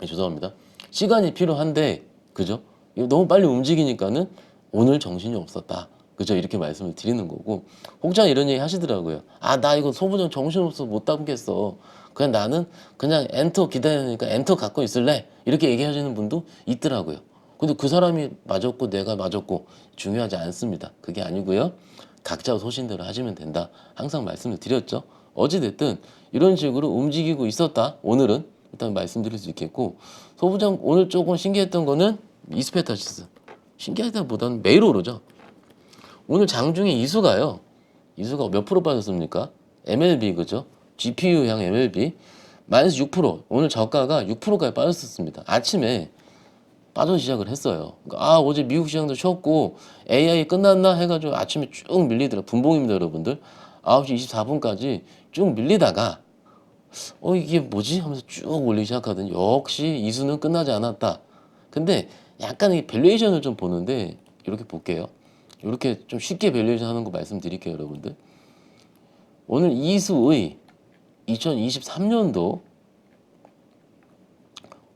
죄송합니다. 시간이 필요한데, 그죠? 이거 너무 빨리 움직이니까는 오늘 정신이 없었다. 그죠? 이렇게 말씀을 드리는 거고, 혹자 이런 얘기 하시더라고요. 나 이거 소부정 정신없어서 못 담겠어. 그냥 나는 그냥 엔터 기다리니까 엔터 갖고 있을래. 이렇게 얘기하시는 분도 있더라고요. 근데 그 사람이 맞았고 내가 맞았고 중요하지 않습니다. 그게 아니고요. 각자 소신대로 하시면 된다. 항상 말씀을 드렸죠. 어찌됐든 이런 식으로 움직이고 있었다. 오늘은 일단 말씀드릴 수 있겠고, 소부장 오늘 조금 신기했던 거는 이스페타시스. 신기하다보다는 매일 오르죠. 오늘 장중에 이수가 몇 프로 빠졌습니까? MLB, 그죠? GPU향 MLB 마이너스 6%. 오늘 저가가 6%까지 빠졌었습니다. 아침에 빠져 시작을 했어요. 그러니까 어제 미국 시장도 쉬었고 AI 끝났나 해가지고 아침에 쭉 밀리더라. 분봉입니다, 여러분들. 9시 24분까지 쭉 밀리다가 이게 뭐지? 하면서 쭉 올리기 시작하더니 역시 이수는 끝나지 않았다. 근데 약간 이 밸류에이션을 좀 보는데 이렇게 볼게요. 이렇게 좀 쉽게 밸류에이션 하는 거 말씀드릴게요, 여러분들. 오늘 이수의 2023년도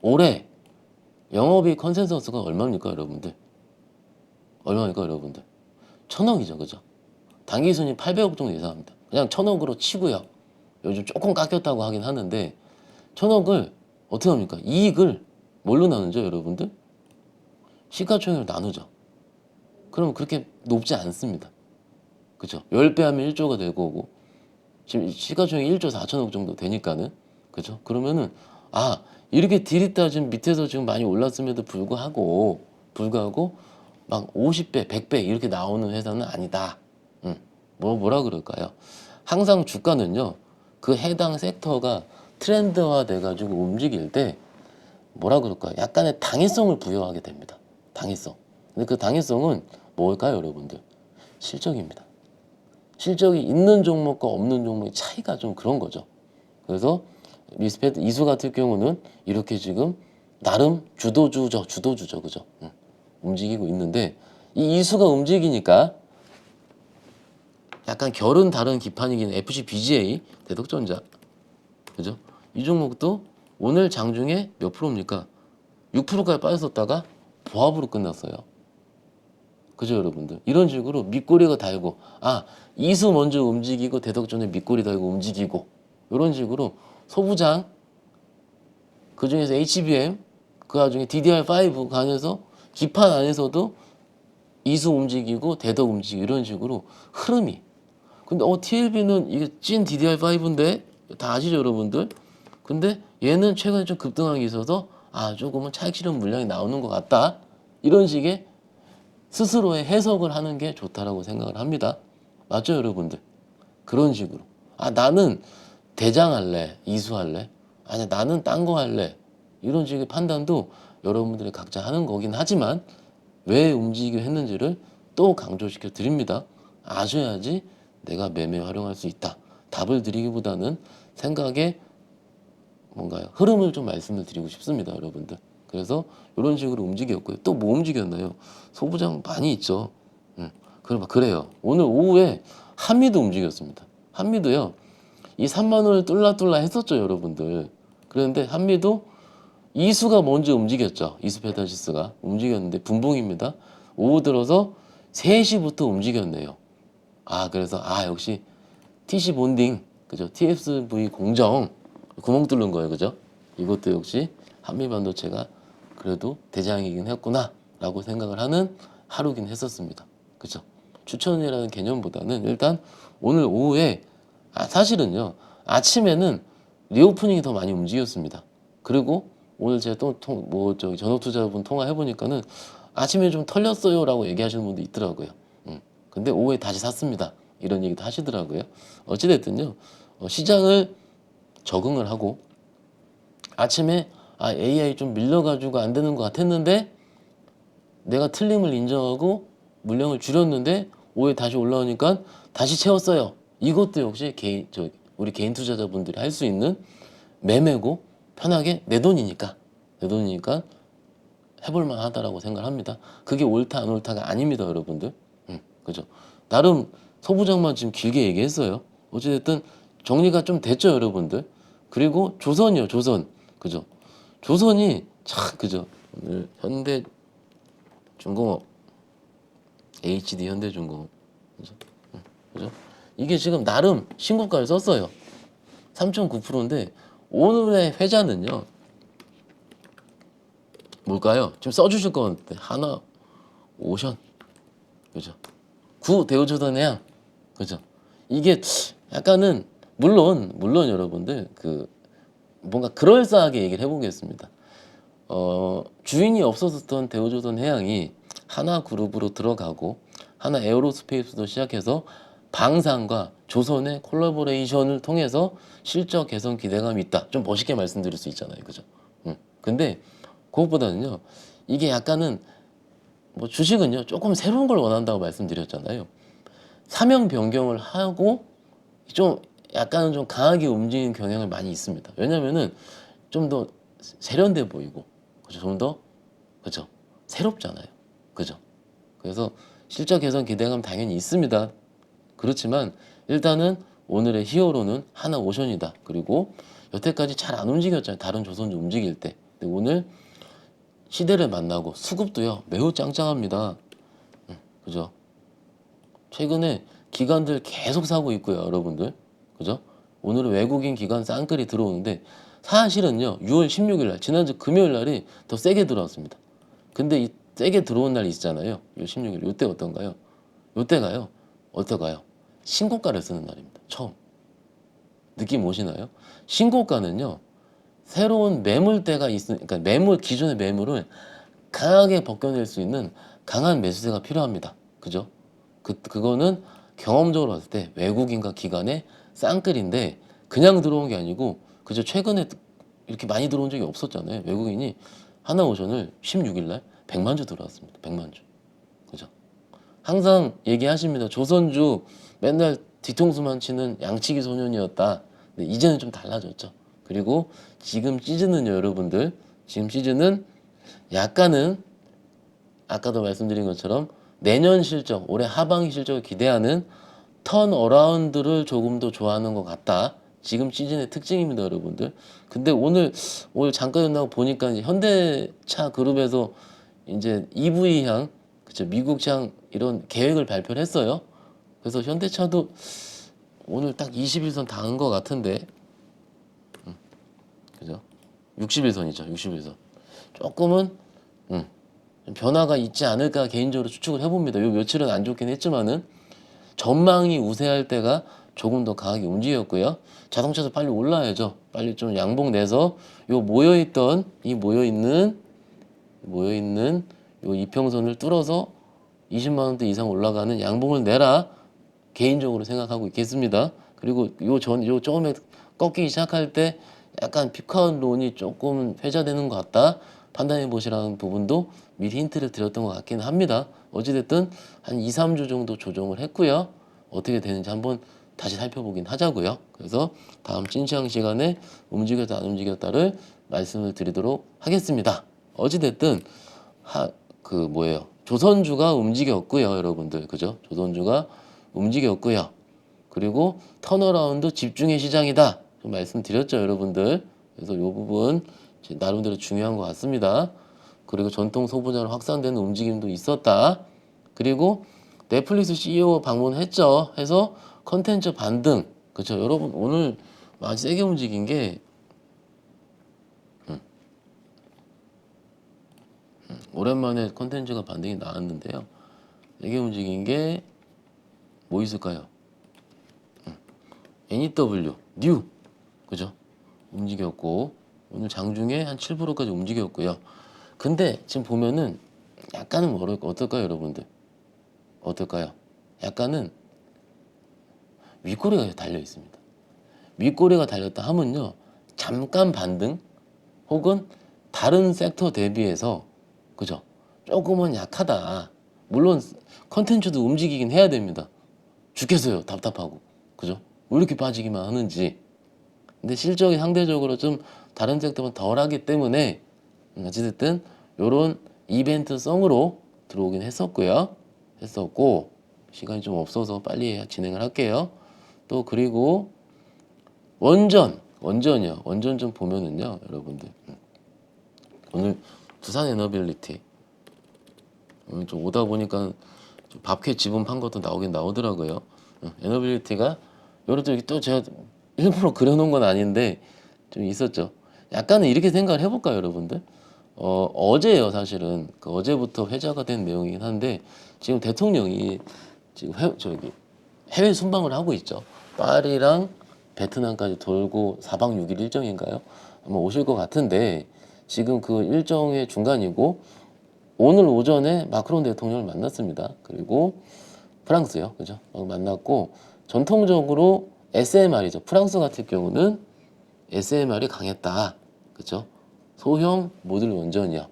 올해 영업이익 컨센서스가 얼마입니까, 여러분들? 얼마입니까, 여러분들? 1,000억이죠, 그죠? 당기순이 800억 정도 예상합니다. 그냥 1,000억으로 치고요. 요즘 조금 깎였다고 하긴 하는데 1,000억을 어떻게 합니까? 이익을 뭘로 나누죠, 여러분들? 시가총액을 나누죠. 그러면 그렇게 높지 않습니다. 그죠? 10배 하면 1조가 될 거고 지금 시가총액 1조 4천억 정도 되니까는, 그죠? 그러면은 이렇게 딜있다 지금 밑에서 지금 많이 올랐음에도 불구하고 막 50배, 100배 이렇게 나오는 회사는 아니다. 뭐라 그럴까요? 항상 주가는요, 그 해당 섹터가 트렌드화 돼가지고 움직일 때 뭐라 그럴까요? 약간의 당위성을 부여하게 됩니다. 당위성. 근데 그 당위성은 뭘까요, 여러분들? 실적입니다. 실적이 있는 종목과 없는 종목의 차이가 좀 그런 거죠. 그래서 리스펙트 이수 같은 경우는 이렇게 지금 나름 주도주죠, 그죠? 움직이고 있는데 이 이수가 움직이니까 약간 결은 다른 기판이긴 FC BGA 대덕전자, 그죠? 이 종목도 오늘 장중에 몇 프로입니까? 6%까지 빠졌었다가 보합으로 끝났어요. 그죠, 여러분들? 이런 식으로 밑꼬리가 달고, 이수 먼저 움직이고 대덕전에 밑꼬리 달고 움직이고, 이런 식으로 소부장, 그 중에서 HBM, 그 와중에 DDR5 간에서 기판 안에서도 이수 움직이고 대덕 움직이고 이런 식으로 흐름이. 근데 TLB는 이게 찐 DDR5인데 다 아시죠, 여러분들? 근데 얘는 최근에 좀 급등한 게 있어서 조금은 차익 실현 물량이 나오는 것 같다. 이런 식의 스스로의 해석을 하는 게 좋다라고 생각을 합니다. 맞죠, 여러분들? 그런 식으로. 나는 대장할래, 이수할래? 아니, 나는 딴 거 할래. 이런 식의 판단도 여러분들이 각자 하는 거긴 하지만 왜 움직이게 했는지를 또 강조시켜 드립니다. 아셔야지 내가 매매 활용할 수 있다. 답을 드리기보다는 생각의 뭔가요? 흐름을 좀 말씀을 드리고 싶습니다, 여러분들. 그래서 이런 식으로 움직였고요. 또 뭐 움직였나요? 소부장 많이 있죠. 그래요. 오늘 오후에 한미도 움직였습니다. 한미도요. 이 3만 원을 뚫라 했었죠, 여러분들. 그런데 한미도 이수가 먼저 움직였죠. 이수 페타시스가 움직였는데 분봉입니다. 오후 들어서 3시부터 움직였네요. 그래서 역시 TC 본딩, 그죠? TSV 공정 구멍 뚫는 거예요, 그죠? 이것도 역시 한미반도체가 그래도 대장이긴 했구나라고 생각을 하는 하루긴 했었습니다. 그죠? 추천이라는 개념보다는 일단 오늘 오후에 사실은요 아침에는 리오프닝이 더 많이 움직였습니다. 그리고 오늘 제가 또 전업투자분 통화해 보니까는 아침에 좀 털렸어요라고 얘기하시는 분도 있더라고요. 근데 오후에 다시 샀습니다. 이런 얘기도 하시더라고요. 어찌됐든요 시장을 적응을 하고 아침에 AI 좀 밀려가지고 안 되는 것 같았는데 내가 틀림을 인정하고 물량을 줄였는데 오후에 다시 올라오니까 다시 채웠어요. 이것도 역시 우리 개인 투자자분들이 할 수 있는 매매고 편하게 내 돈이니까 해볼만 하다라고 생각합니다. 그게 옳다 안 옳다가 아닙니다, 여러분들. 그죠? 나름 소부장만 지금 길게 얘기했어요. 어찌됐든 정리가 좀 됐죠, 여러분들. 그리고 조선이요, 조선. 그죠? 조선이 참, 그죠? 오늘 현대중공업, HD 현대중공업. 그죠? 이게 지금 나름 신고가를 썼어요. 3.9%인데 오늘의 회자는요. 뭘까요? 지금 써주실 것 같은데 하나 오션, 그죠? 구 대우조선해양, 그죠? 이게 약간은 물론 여러분들 뭔가 그럴싸하게 얘기를 해보겠습니다. 주인이 없었던 대우조선해양이 하나그룹으로 들어가고 하나 에어로스페이스도 시작해서 방산과 조선의 콜라보레이션을 통해서 실적 개선 기대감이 있다. 좀 멋있게 말씀드릴 수 있잖아요, 그죠? 근데 그것보다는요, 이게 약간은 주식은요 조금 새로운 걸 원한다고 말씀드렸잖아요. 사명 변경을 하고 좀 약간은 좀 강하게 움직이는 경향을 많이 있습니다. 왜냐면은 좀 더 세련돼 보이고, 그죠? 좀 더, 그죠? 새롭잖아요, 그죠? 그래서 실적 개선 기대감 당연히 있습니다. 그렇지만 일단은 오늘의 히어로는 하나오션이다. 그리고 여태까지 잘 안 움직였잖아요, 다른 조선주 움직일 때. 근데 오늘 시대를 만나고 수급도요 매우 짱짱합니다. 그죠? 최근에 기관들 계속 사고 있고요, 여러분들. 그죠? 오늘은 외국인 기관 쌍끌이 들어오는데 사실은요 6월 16일 날 지난주 금요일 날이 더 세게 들어왔습니다. 근데 이 세게 들어온 날이 있잖아요. 6월 16일 요때 어떤가요? 요때가요 어떨까요? 신고가를 쓰는 날입니다. 처음. 느낌 오시나요? 신고가는요 새로운 매물대가 그러니까 기존의 매물을 강하게 벗겨낼 수 있는 강한 매수세가 필요합니다. 그죠? 그거는 경험적으로 봤을 때 외국인과 기관의 쌍끌인데 그냥 들어온 게 아니고 그저 최근에 이렇게 많이 들어온 적이 없었잖아요. 외국인이 하나오션을 16일 날 100만 주 들어왔습니다. 100만 주. 그죠? 항상 얘기하십니다. 조선주 맨날 뒤통수만 치는 양치기 소년이었다. 근데 이제는 좀 달라졌죠. 그리고 지금 시즌은요, 여러분들. 지금 시즌은 약간은 아까도 말씀드린 것처럼 내년 실적, 올해 하반기 실적을 기대하는 턴어라운드를 조금 더 좋아하는 것 같다. 지금 시즌의 특징입니다, 여러분들. 근데 오늘 잠깐 끝나고 보니까 이제 현대차 그룹에서 이제 EV향, 그쵸, 미국향 이런 계획을 발표를 했어요. 그래서 현대차도 오늘 딱 21선 닿은 것 같은데, 그죠? 61선이죠, 61선. 조금은 변화가 있지 않을까 개인적으로 추측을 해봅니다. 요 며칠은 안 좋긴 했지만은 전망이 우세할 때가 조금 더 강하게 움직였고요. 자동차도 빨리 올라야죠. 빨리 좀 양봉 내서 요 모여있는 요 이평선을 뚫어서 20만 원대 이상 올라가는 양봉을 내라 개인적으로 생각하고 있겠습니다. 그리고 요 처음에 꺾이기 시작할 때 약간 피카론이 조금 회자되는 것 같다 판단해 보시라는 부분도 미리 힌트를 드렸던 것 같기는 합니다. 어찌됐든 한 2, 3주 정도 조정을 했고요. 어떻게 되는지 한번 다시 살펴보긴 하자고요. 그래서 다음 찐시황 시간에 움직였다 안 움직였다를 말씀을 드리도록 하겠습니다. 어찌됐든 조선주가 움직였고요, 여러분들. 그죠? 조선주가 움직였고요. 그리고 턴어라운드 집중의 시장이다. 좀 말씀드렸죠, 여러분들. 그래서 이 부분 나름대로 중요한 것 같습니다. 그리고 전통 소비자로 확산되는 움직임도 있었다. 그리고 넷플릭스 CEO 방문했죠. 해서 컨텐츠 반등. 그렇죠. 여러분 오늘 많이 세게 움직인 게 오랜만에 컨텐츠가 반등이 나왔는데요. 세게 움직인 게 뭐 있을까요? NEW, 뉴. 그죠? 움직였고 오늘 장중에 한 7%까지 움직였고요. 근데 지금 보면은 약간은 어떨까요, 여러분들? 어떨까요? 약간은 윗꼬리가 달려 있습니다. 윗꼬리가 달렸다 하면요, 잠깐 반등 혹은 다른 섹터 대비해서 그죠? 조금은 약하다. 물론 컨텐츠도 움직이긴 해야 됩니다. 죽겠어요, 답답하고. 그죠? 왜 이렇게 빠지기만 하는지. 근데 실적이 상대적으로 좀 다른 섹터보다 덜하기 때문에 어찌됐든 요런 이벤트성으로 들어오긴 했었고 시간이 좀 없어서 빨리 진행을 할게요. 또 그리고 원전이요. 원전 좀 보면은요, 여러분들. 오늘 두산 에너빌리티 오늘 좀 오다 보니까 좀 밥캐 지분 판 것도 나오긴 나오더라고요. 에너빌리티가 요런 또 제가 일부러 그려놓은 건 아닌데 좀 있었죠. 약간은 이렇게 생각을 해볼까요, 여러분들? 어제예요, 사실은. 어제부터 회자가 된 내용이긴 한데 지금 대통령이 지금 해외 순방을 하고 있죠. 파리랑 베트남까지 돌고 4박 6일 일정인가요? 아마 오실 것 같은데 지금 그 일정의 중간이고 오늘 오전에 마크롱 대통령을 만났습니다. 그리고 프랑스요, 그죠? 만났고 전통적으로 SMR이죠. 프랑스 같은 경우는 SMR이 강했다, 그죠? 소형 모듈 원전이요.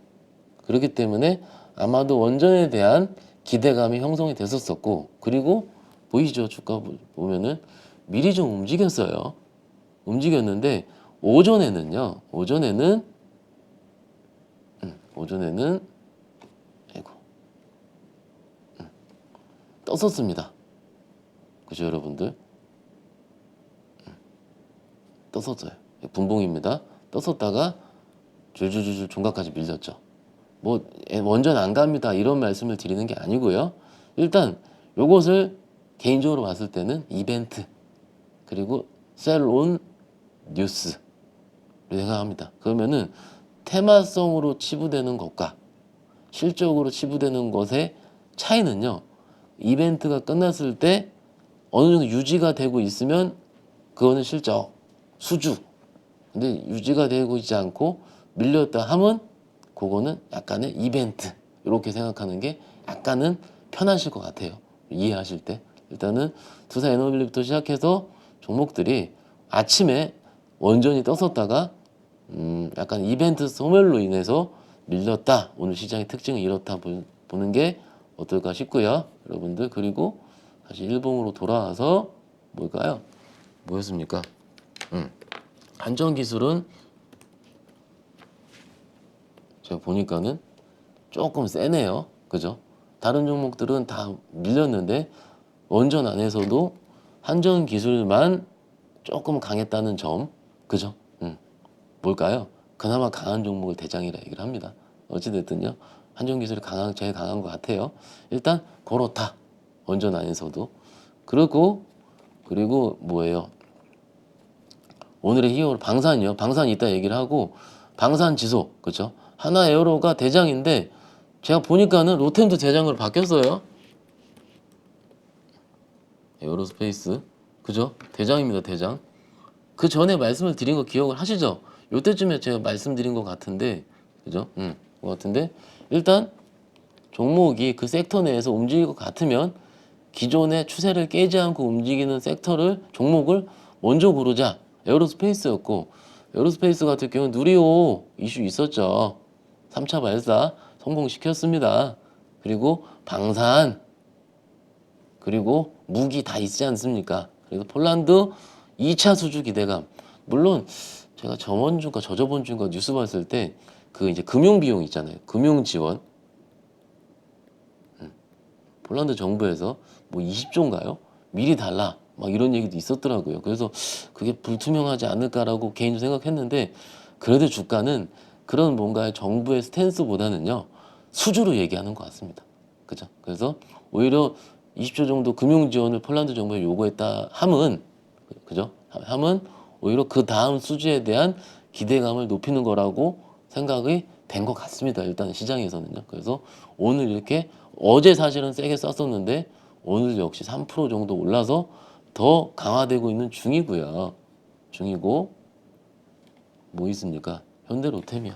그렇기 때문에 아마도 원전에 대한 기대감이 형성이 됐었고 그리고 보이시죠? 주가 보면은 미리 좀 움직였어요. 움직였는데 오전에는 아이고 떴었습니다. 그죠, 여러분들? 떴었어요. 분봉입니다. 떴었다가 줄줄줄줄 종가까지 밀렸죠. 뭐 원전 안 갑니다 이런 말씀을 드리는 게 아니고요. 일단 요것을 개인적으로 봤을 때는 이벤트 그리고 셀온 뉴스를 생각합니다. 그러면은 테마성으로 치부되는 것과 실적으로 치부되는 것의 차이는요, 이벤트가 끝났을 때 어느 정도 유지가 되고 있으면 그거는 실적 수주, 근데 유지가 되고 있지 않고 밀렸다 하면 그거는 약간의 이벤트 이렇게 생각하는 게 약간은 편하실 것 같아요. 이해하실 때. 일단은 두산 에너빌리부터 시작해서 종목들이 아침에 원전이 떴었다가 약간 이벤트 소멸로 인해서 밀렸다. 오늘 시장의 특징은 이렇다 보는 게 어떨까 싶고요. 여러분들. 그리고 다시 일봉으로 돌아와서 뭘까요? 뭐였습니까? 한전기술은 제가 보니까는 조금 세네요. 그죠? 다른 종목들은 다 밀렸는데 원전 안에서도 한전기술만 조금 강했다는 점. 그죠? 뭘까요? 그나마 강한 종목을 대장이라 얘기를 합니다. 어찌됐든요. 한전기술이 제일 강한 것 같아요. 일단 그렇다. 원전 안에서도. 그리고 뭐예요? 오늘의 히어로 방산이요. 방산 이따 얘기를 하고 방산지수. 그죠? 하나에어로가 대장인데 제가 보니까는 로템도 대장으로 바뀌었어요. 에어로스페이스. 그죠? 대장입니다. 대장. 그 전에 말씀을 드린 거 기억을 하시죠? 요때쯤에 제가 말씀드린 것 같은데, 그죠? 것 같은데, 일단 종목이 그 섹터 내에서 움직일 것 같으면 기존의 추세를 깨지 않고 움직이는 종목을 먼저 고르자. 에어로스페이스였고, 에어로스페이스 같은 경우는 누리호 이슈 있었죠. 3차 발사 성공시켰습니다. 그리고 방산, 그리고 무기 다 있지 않습니까? 그리고 폴란드 2차 수주 기대감. 물론 제가 저번주인가 저저번주인가 뉴스 봤을 때 그 이제 금융 비용 있잖아요. 금융 지원. 폴란드 정부에서 뭐 20조인가요? 미리 달라. 막 이런 얘기도 있었더라고요. 그래서 그게 불투명하지 않을까라고 개인적으로 생각했는데 그래도 주가는 그런 뭔가 정부의 스탠스보다는요. 수주로 얘기하는 것 같습니다. 그죠? 그래서 오히려 20조 정도 금융 지원을 폴란드 정부에 요구했다 함은 그죠? 함은 오히려 그 다음 수주에 대한 기대감을 높이는 거라고 생각이 된 것 같습니다. 일단 시장에서는요. 그래서 오늘 이렇게 어제 사실은 세게 쌌었는데 오늘 역시 3% 정도 올라서 더 강화되고 있는 중이고요. 중이고 뭐 있습니까? 현대로템이요.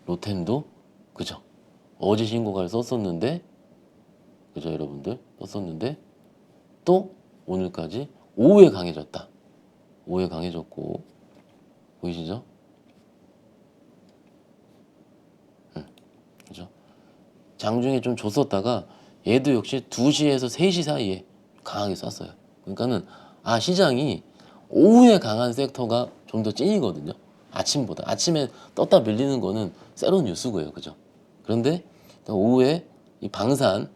로템도 그죠? 어제 신고가를 썼었는데 그죠 여러분들? 썼었는데 또 오늘까지 오후에 강해졌다. 오후에 강해졌고 보이시죠? 그죠? 장중에 좀 줬었다가 얘도 역시 2시에서 3시 사이에 강하게 쐈어요. 그러니까는 시장이 오후에 강한 섹터가 좀 더 찐이거든요. 아침보다. 아침에 떴다 밀리는 거는 새로운 뉴스고요. 그죠? 그런데 오후에 이 방산,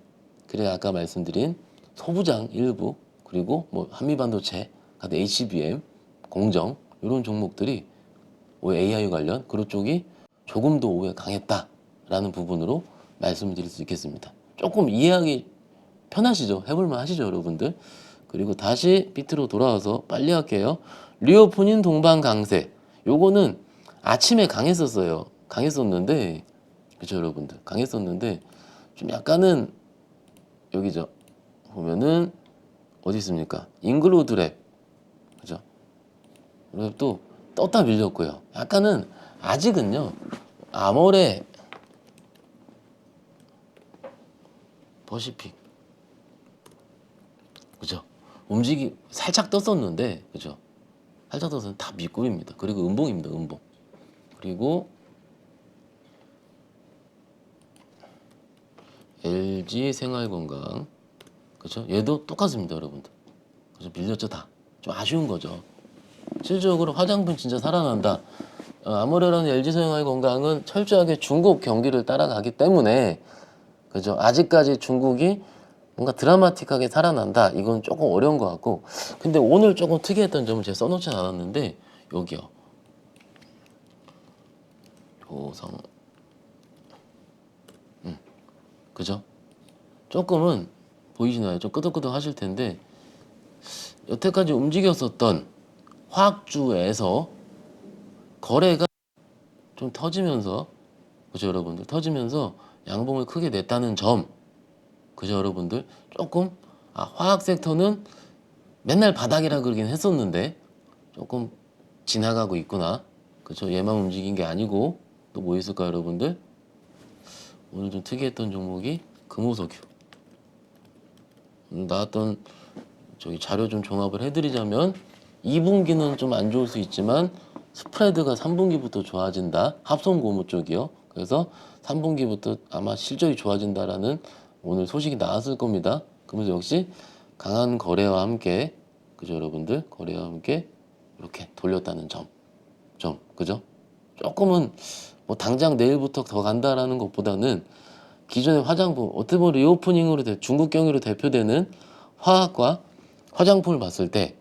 그래 아까 말씀드린 소부장 일부, 그리고 뭐 한미반도체, HBM, 공정 이런 종목들이 오히려 AI 관련 그런 쪽이 조금 더 오히려 강했다라는 부분으로 말씀을 드릴 수 있겠습니다. 조금 이해하기 편하시죠? 해볼만 하시죠, 여러분들? 그리고 다시 비트로 돌아와서 빨리 할게요. 리오프닌 동반 강세. 요거는 아침에 강했었어요. 강했었는데, 그죠, 여러분들? 강했었는데, 좀 약간은 여기죠. 보면은 어디 있습니까? 인글로드 랩. 그죠? 랩도 떴다 밀렸고요. 약간은 아직은요. 아모레 퍼시픽. 그죠? 살짝 떴었는데, 그죠? 살짝 떴었는데 다 밑구입니다. 그리고 음봉입니다. 음봉. 그리고 LG 생활건강. 그죠? 얘도 똑같습니다, 여러분들. 그죠? 밀렸죠, 다. 좀 아쉬운 거죠. 실질적으로 화장품 진짜 살아난다. 아모레라는 LG 생활건강은 철저하게 중국 경기를 따라가기 때문에 그죠? 아직까지 중국이 뭔가 드라마틱하게 살아난다. 이건 조금 어려운 것 같고. 근데 오늘 조금 특이했던 점을 제가 써놓지 않았는데 여기요. 조성. 그죠? 조금은 보이시나요? 좀 끄덕끄덕 하실 텐데 여태까지 움직였었던 화학주에서 거래가 좀 터지면서 그죠 여러분들? 터지면서 양봉을 크게 냈다는 점 그죠 여러분들? 조금 화학 섹터는 맨날 바닥이라 그러긴 했었는데 조금 지나가고 있구나. 그죠? 얘만 움직인 게 아니고 또 뭐 있을까요, 여러분들? 오늘 좀 특이했던 종목이 금호석유. 나왔던 저기 자료 좀 종합을 해드리자면 2분기는 좀 안 좋을 수 있지만 스프레드가 3분기부터 좋아진다. 합성고무 쪽이요. 그래서 3분기부터 아마 실적이 좋아진다라는 오늘 소식이 나왔을 겁니다. 그러면서 역시 강한 거래와 함께 그죠, 여러분들? 거래와 함께 이렇게 돌렸다는 점, 그죠? 조금은 뭐 당장 내일부터 더 간다라는 것보다는 기존의 화장품, 어떻게 보면 리오프닝으로 중국 경유로 대표되는 화학과 화장품을 봤을 때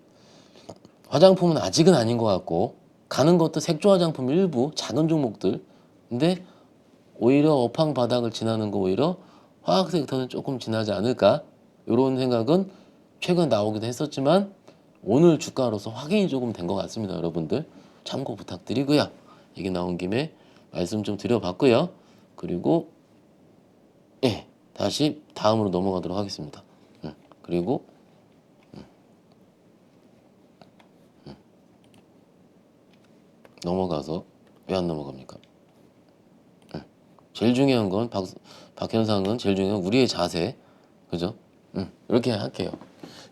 화장품은 아직은 아닌 것 같고 가는 것도 색조 화장품 일부 작은 종목들. 근데 오히려 업황 바닥을 지나는 거 오히려 화학 섹터는 조금 지나지 않을까 이런 생각은 최근 나오기도 했었지만 오늘 주가로서 확인이 조금 된 것 같습니다. 여러분들 참고 부탁드리고요. 얘기 나온 김에 말씀 좀 드려봤고요. 그리고 예, 다시 다음으로 넘어가도록 하겠습니다. 그리고 넘어가서 왜 안 넘어갑니까? 제일 중요한 건 박현상은 제일 중요한 건 우리의 자세, 그죠? 이렇게 할게요.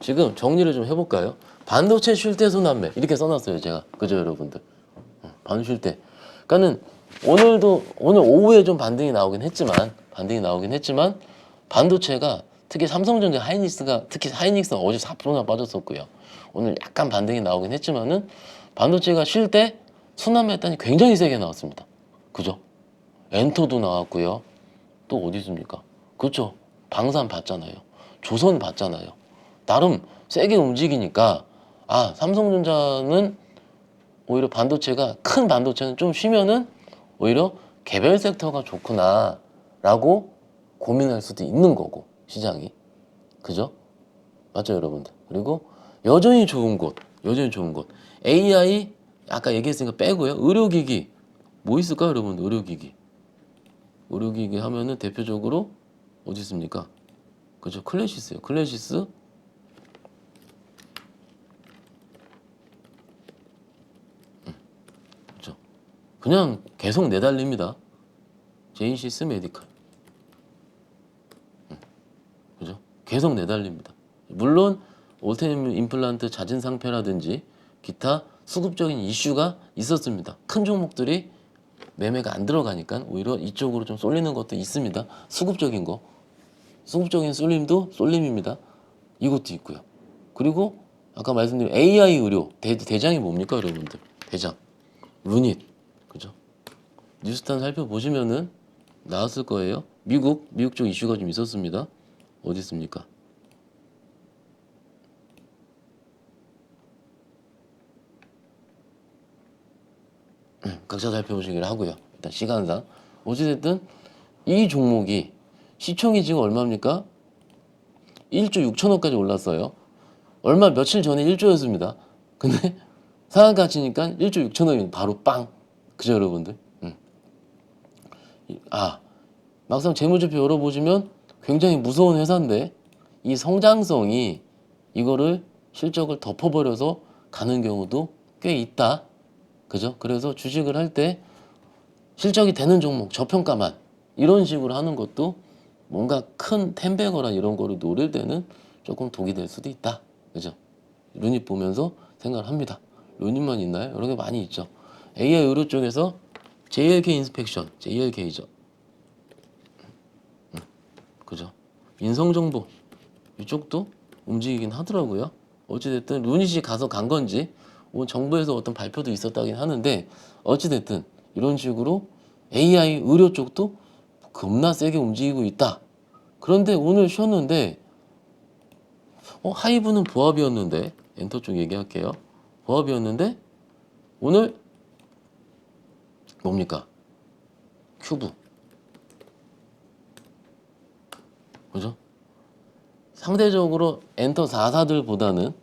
지금 정리를 좀 해볼까요? 반도체 쉴 때 순환매 이렇게 써놨어요 제가, 그죠 여러분들? 반 쉴 때. 그러니까는 오늘 오후에 좀 반등이 나오긴 했지만 반도체가 특히 삼성전자 하이닉스가 특히 하이닉스는 어제 4%나 빠졌었고요. 오늘 약간 반등이 나오긴 했지만은 반도체가 쉴 때 순환매 단이 굉장히 세게 나왔습니다. 그죠? 엔터도 나왔고요. 또 어디 있습니까? 그렇죠. 방산 봤잖아요. 조선 봤잖아요. 나름 세게 움직이니까 삼성전자는 오히려 반도체가 큰 반도체는 좀 쉬면은 오히려 개별 섹터가 좋구나 라고 고민할 수도 있는 거고 시장이. 그죠? 맞죠 여러분들? 그리고 여전히 좋은 곳 AI 아까 얘기했으니까 빼고요. 의료기기 뭐 있을까요 여러분들? 의료기기 하면은 대표적으로 어디 있습니까? 그죠? 클래시스요. 클래시스. 그죠? 그냥 계속 내달립니다. 제이시스 메디칼. 그죠? 계속 내달립니다. 물론 올테임 임플란트 잦은 상패라든지 기타 수급적인 이슈가 있었습니다. 큰 종목들이 매매가 안 들어가니까 오히려 이쪽으로 좀 쏠리는 것도 있습니다. 수급적인 쏠림도 쏠림입니다. 이것도 있고요. 그리고 아까 말씀드린 AI 의료 대장이 뭡니까 여러분들? 대장 루닛. 그죠? 뉴스탄 살펴보시면은 나왔을 거예요. 미국 쪽 이슈가 좀 있었습니다. 어디 있습니까? 각자 살펴보시기를 하고요. 일단 시간상 어찌됐든 이 종목이 시총이 지금 얼마입니까? 1조 6천억까지 올랐어요. 얼마 며칠 전에 1조였습니다. 근데 상한가 치니까 1조 6천억이 바로 빵. 그죠 여러분들? 막상 재무제표 열어보시면 굉장히 무서운 회사인데 이 성장성이 이거를 실적을 덮어버려서 가는 경우도 꽤 있다. 그죠? 그래서 주식을 할 때 실적이 되는 종목 저평가만 이런 식으로 하는 것도 뭔가 큰 텐베거나 이런 거를 노릴 때는 조금 독이 될 수도 있다. 그죠? 루닛 보면서 생각을 합니다. 루닛만 있나요? 여러 개 많이 있죠. AI 의료 쪽에서 JLK 인스펙션, JLK죠. 그죠? 인성정보 이쪽도 움직이긴 하더라고요. 어찌됐든 루닛이 가서 간 건지 정부에서 어떤 발표도 있었다긴 하는데 어찌됐든 이런 식으로 AI 의료 쪽도 겁나 세게 움직이고 있다. 그런데 오늘 쉬었는데 하이브는 보합이었는데 엔터 쪽 얘기할게요. 보합이었는데 오늘 뭡니까? 큐브. 그죠? 상대적으로 엔터 4사들보다는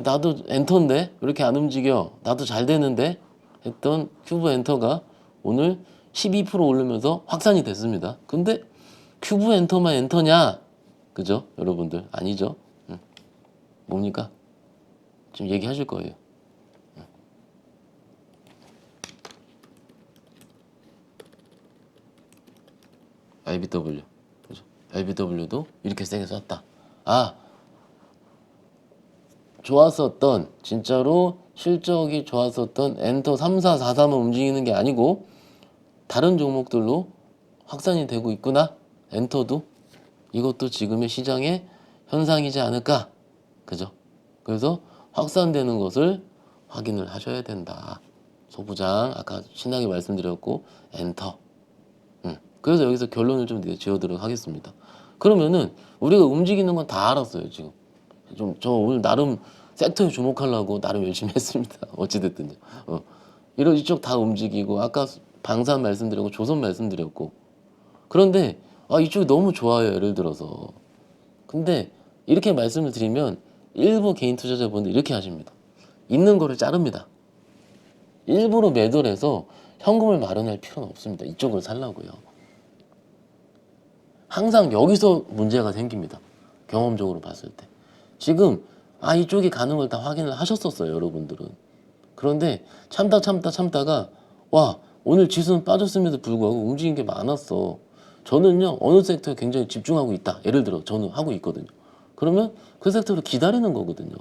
나도 엔터인데 왜 이렇게 안 움직여? 나도 잘 되는데 했던 큐브 엔터가 오늘 12% 오르면서 확산이 됐습니다. 근데 큐브 엔터만 엔터냐? 그죠? 여러분들 아니죠? 뭡니까? 지금 얘기하실 거예요. IBW, 그죠? IBW도 이렇게 세게 쐈다. 아, 좋았었던, 진짜로 실적이 좋았었던 엔터 3443을 움직이는 게 아니고 다른 종목들로 확산이 되고 있구나. 엔터도 이것도 지금의 시장의 현상이지 않을까, 그죠? 그래서 확산되는 것을 확인을 하셔야 된다. 소부장 아까 신나게 말씀드렸고 엔터. 그래서 여기서 결론을 좀 지어드리도록 하겠습니다. 그러면은 우리가 움직이는 건 다 알았어요. 지금 저 오늘 나름 섹터에 주목하려고 나름 열심히 했습니다. 어찌됐든요. 이런 이쪽 다 움직이고 아까 방산 말씀드렸고 조선 말씀드렸고, 그런데 이쪽이 너무 좋아요. 예를 들어서. 근데 이렇게 말씀을 드리면 일부 개인 투자자분들 이렇게 하십니다. 있는 거를 자릅니다. 일부러 매도를 해서 현금을 마련할 필요는 없습니다. 이쪽을 살라고요. 항상 여기서 문제가 생깁니다. 경험적으로 봤을 때. 지금 이쪽이 가는 걸 다 확인을 하셨었어요. 여러분들은. 그런데 참다가 와, 오늘 지수는 빠졌음에도 불구하고 움직인 게 많았어. 저는요 어느 섹터에 굉장히 집중하고 있다. 예를 들어 저는 하고 있거든요. 그러면 그 섹터를 기다리는 거거든요.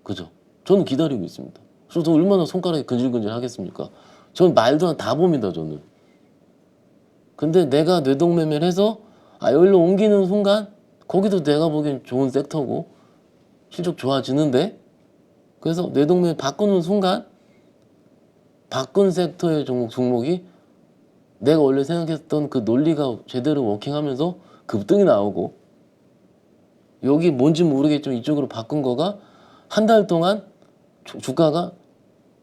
그죠? 저는 기다리고 있습니다. 그래서 얼마나 손가락이 근질근질 하겠습니까? 저는 말도 다 봅니다. 저는. 근데 내가 뇌동매매를 해서 여기로 옮기는 순간 거기도 내가 보기엔 좋은 섹터고 실적 좋아지는데, 그래서 뇌동매매 바꾸는 순간 바꾼 섹터의 종목이 내가 원래 생각했던 그 논리가 제대로 워킹하면서 급등이 나오고, 여기 뭔지 모르겠지만 이쪽으로 바꾼 거가 한 달 동안 주가가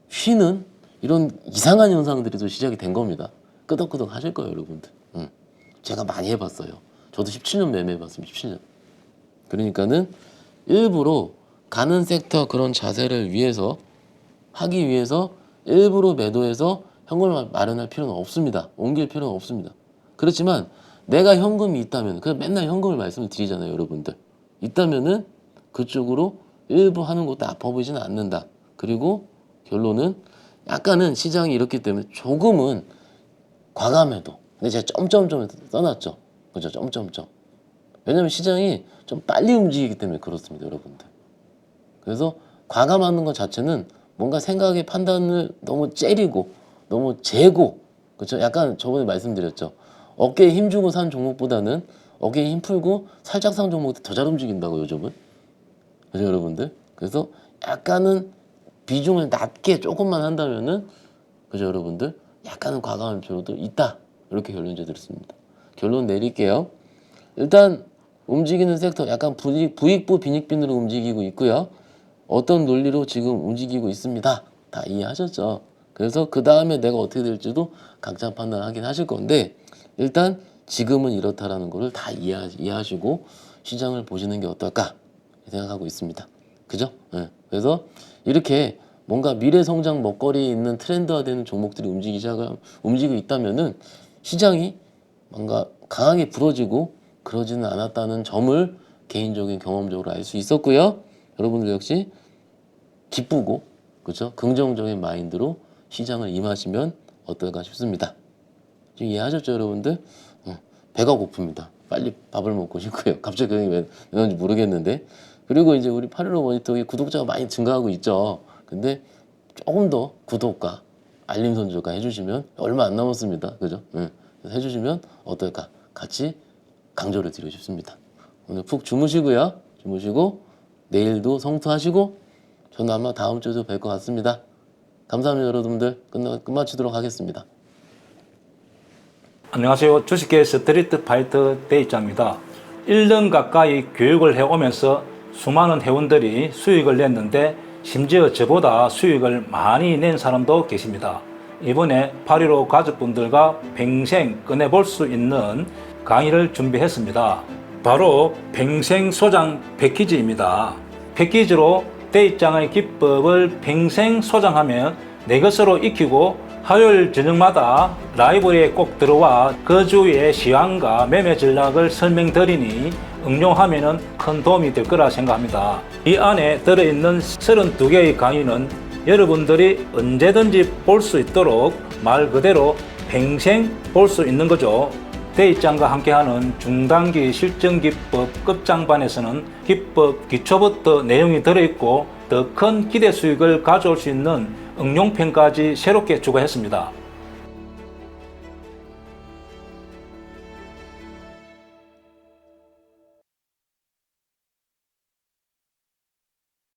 쉬는 이런 이상한 현상들이 또 시작이 된 겁니다. 끄덕끄덕 하실 거예요, 여러분들. 제가 많이 해봤어요. 저도 17년 매매해봤습니다. 17년. 그러니까는 일부러 가는 섹터 그런 자세를 하기 위해서 일부러 매도해서 현금을 마련할 필요는 없습니다. 옮길 필요는 없습니다. 그렇지만 내가 현금이 있다면, 그냥 맨날 현금을 말씀을 드리잖아요, 여러분들. 있다면은 그쪽으로 일부 하는 것도 아파 보이지는 않는다. 그리고 결론은 약간은 시장이 이렇기 때문에 조금은 과감해도. 근데 제가 점점점 써놨죠. 그죠? 점점점. 왜냐면 시장이 좀 빨리 움직이기 때문에 그렇습니다, 여러분들. 그래서 과감하는 것 자체는 뭔가 생각의 판단을 너무 째리고 너무 재고, 그렇죠? 약간 저번에 말씀드렸죠. 어깨에 힘 주고 산 종목보다는 어깨에 힘 풀고 살짝 산 종목이 더 잘 움직인다고 요즘은. 그죠, 여러분들? 그래서 약간은 비중을 낮게 조금만 한다면은, 그죠, 여러분들? 약간은 과감할 필요도 있다. 이렇게 결론 드렸습니다. 결론 내릴게요. 일단 움직이는 섹터 약간 부익부 빈익빈으로 움직이고 있고요. 어떤 논리로 지금 움직이고 있습니다. 다 이해하셨죠? 그래서 그 다음에 내가 어떻게 될지도 각자 판단하긴 하실 건데, 일단 지금은 이렇다라는 거를 다 이해하시고 시장을 보시는 게 어떨까 생각하고 있습니다. 그죠? 네. 그래서 이렇게 뭔가 미래 성장 먹거리에 있는 트렌드화되는 종목들이 움직이고 있다면은 시장이 뭔가 강하게 불어지고 그러지는 않았다는 점을 개인적인 경험적으로 알 수 있었고요. 여러분들 역시 기쁘고, 그렇죠? 긍정적인 마인드로 시장을 임하시면 어떨까 싶습니다. 지금 이해하셨죠, 여러분들? 배가 고픕니다. 빨리 밥을 먹고 싶고요. 갑자기 그게 왜 나온지 모르겠는데. 그리고 이제 우리 815 모니터기 구독자가 많이 증가하고 있죠. 근데 조금 더 구독과 알림 설정과 해주시면 얼마 안 남았습니다. 그죠? 해주시면 어떨까? 같이 강조를 드리고 싶습니다. 오늘 푹 주무시고요. 주무시고 내일도 성투하시고 저는 아마 다음 주에도 뵐 것 같습니다. 감사합니다, 여러분들. 끝마치도록 하겠습니다. 안녕하세요. 주식계 스트리트 파이터 대입장입니다. 1년 가까이 교육을 해오면서 수많은 회원들이 수익을 냈는데 심지어 저보다 수익을 많이 낸 사람도 계십니다. 이번에 815 가족분들과 평생 꺼내볼 수 있는 강의를 준비했습니다. 바로 평생 소장 패키지입니다. 패키지로 대입장의 기법을 평생 소장하면 내 것으로 익히고 화요일 저녁마다 라이브러리에 꼭 들어와 그 주의 시황과 매매 전략을 설명드리니 응용하면 큰 도움이 될 거라 생각합니다. 이 안에 들어있는 32개의 강의는 여러분들이 언제든지 볼 수 있도록 말 그대로 평생 볼 수 있는 거죠. 대입장과 함께하는 중단기 실전기법 끝장반에서는 기법 기초부터 내용이 들어있고 더 큰 기대 수익을 가져올 수 있는 응용편까지 새롭게 추가했습니다.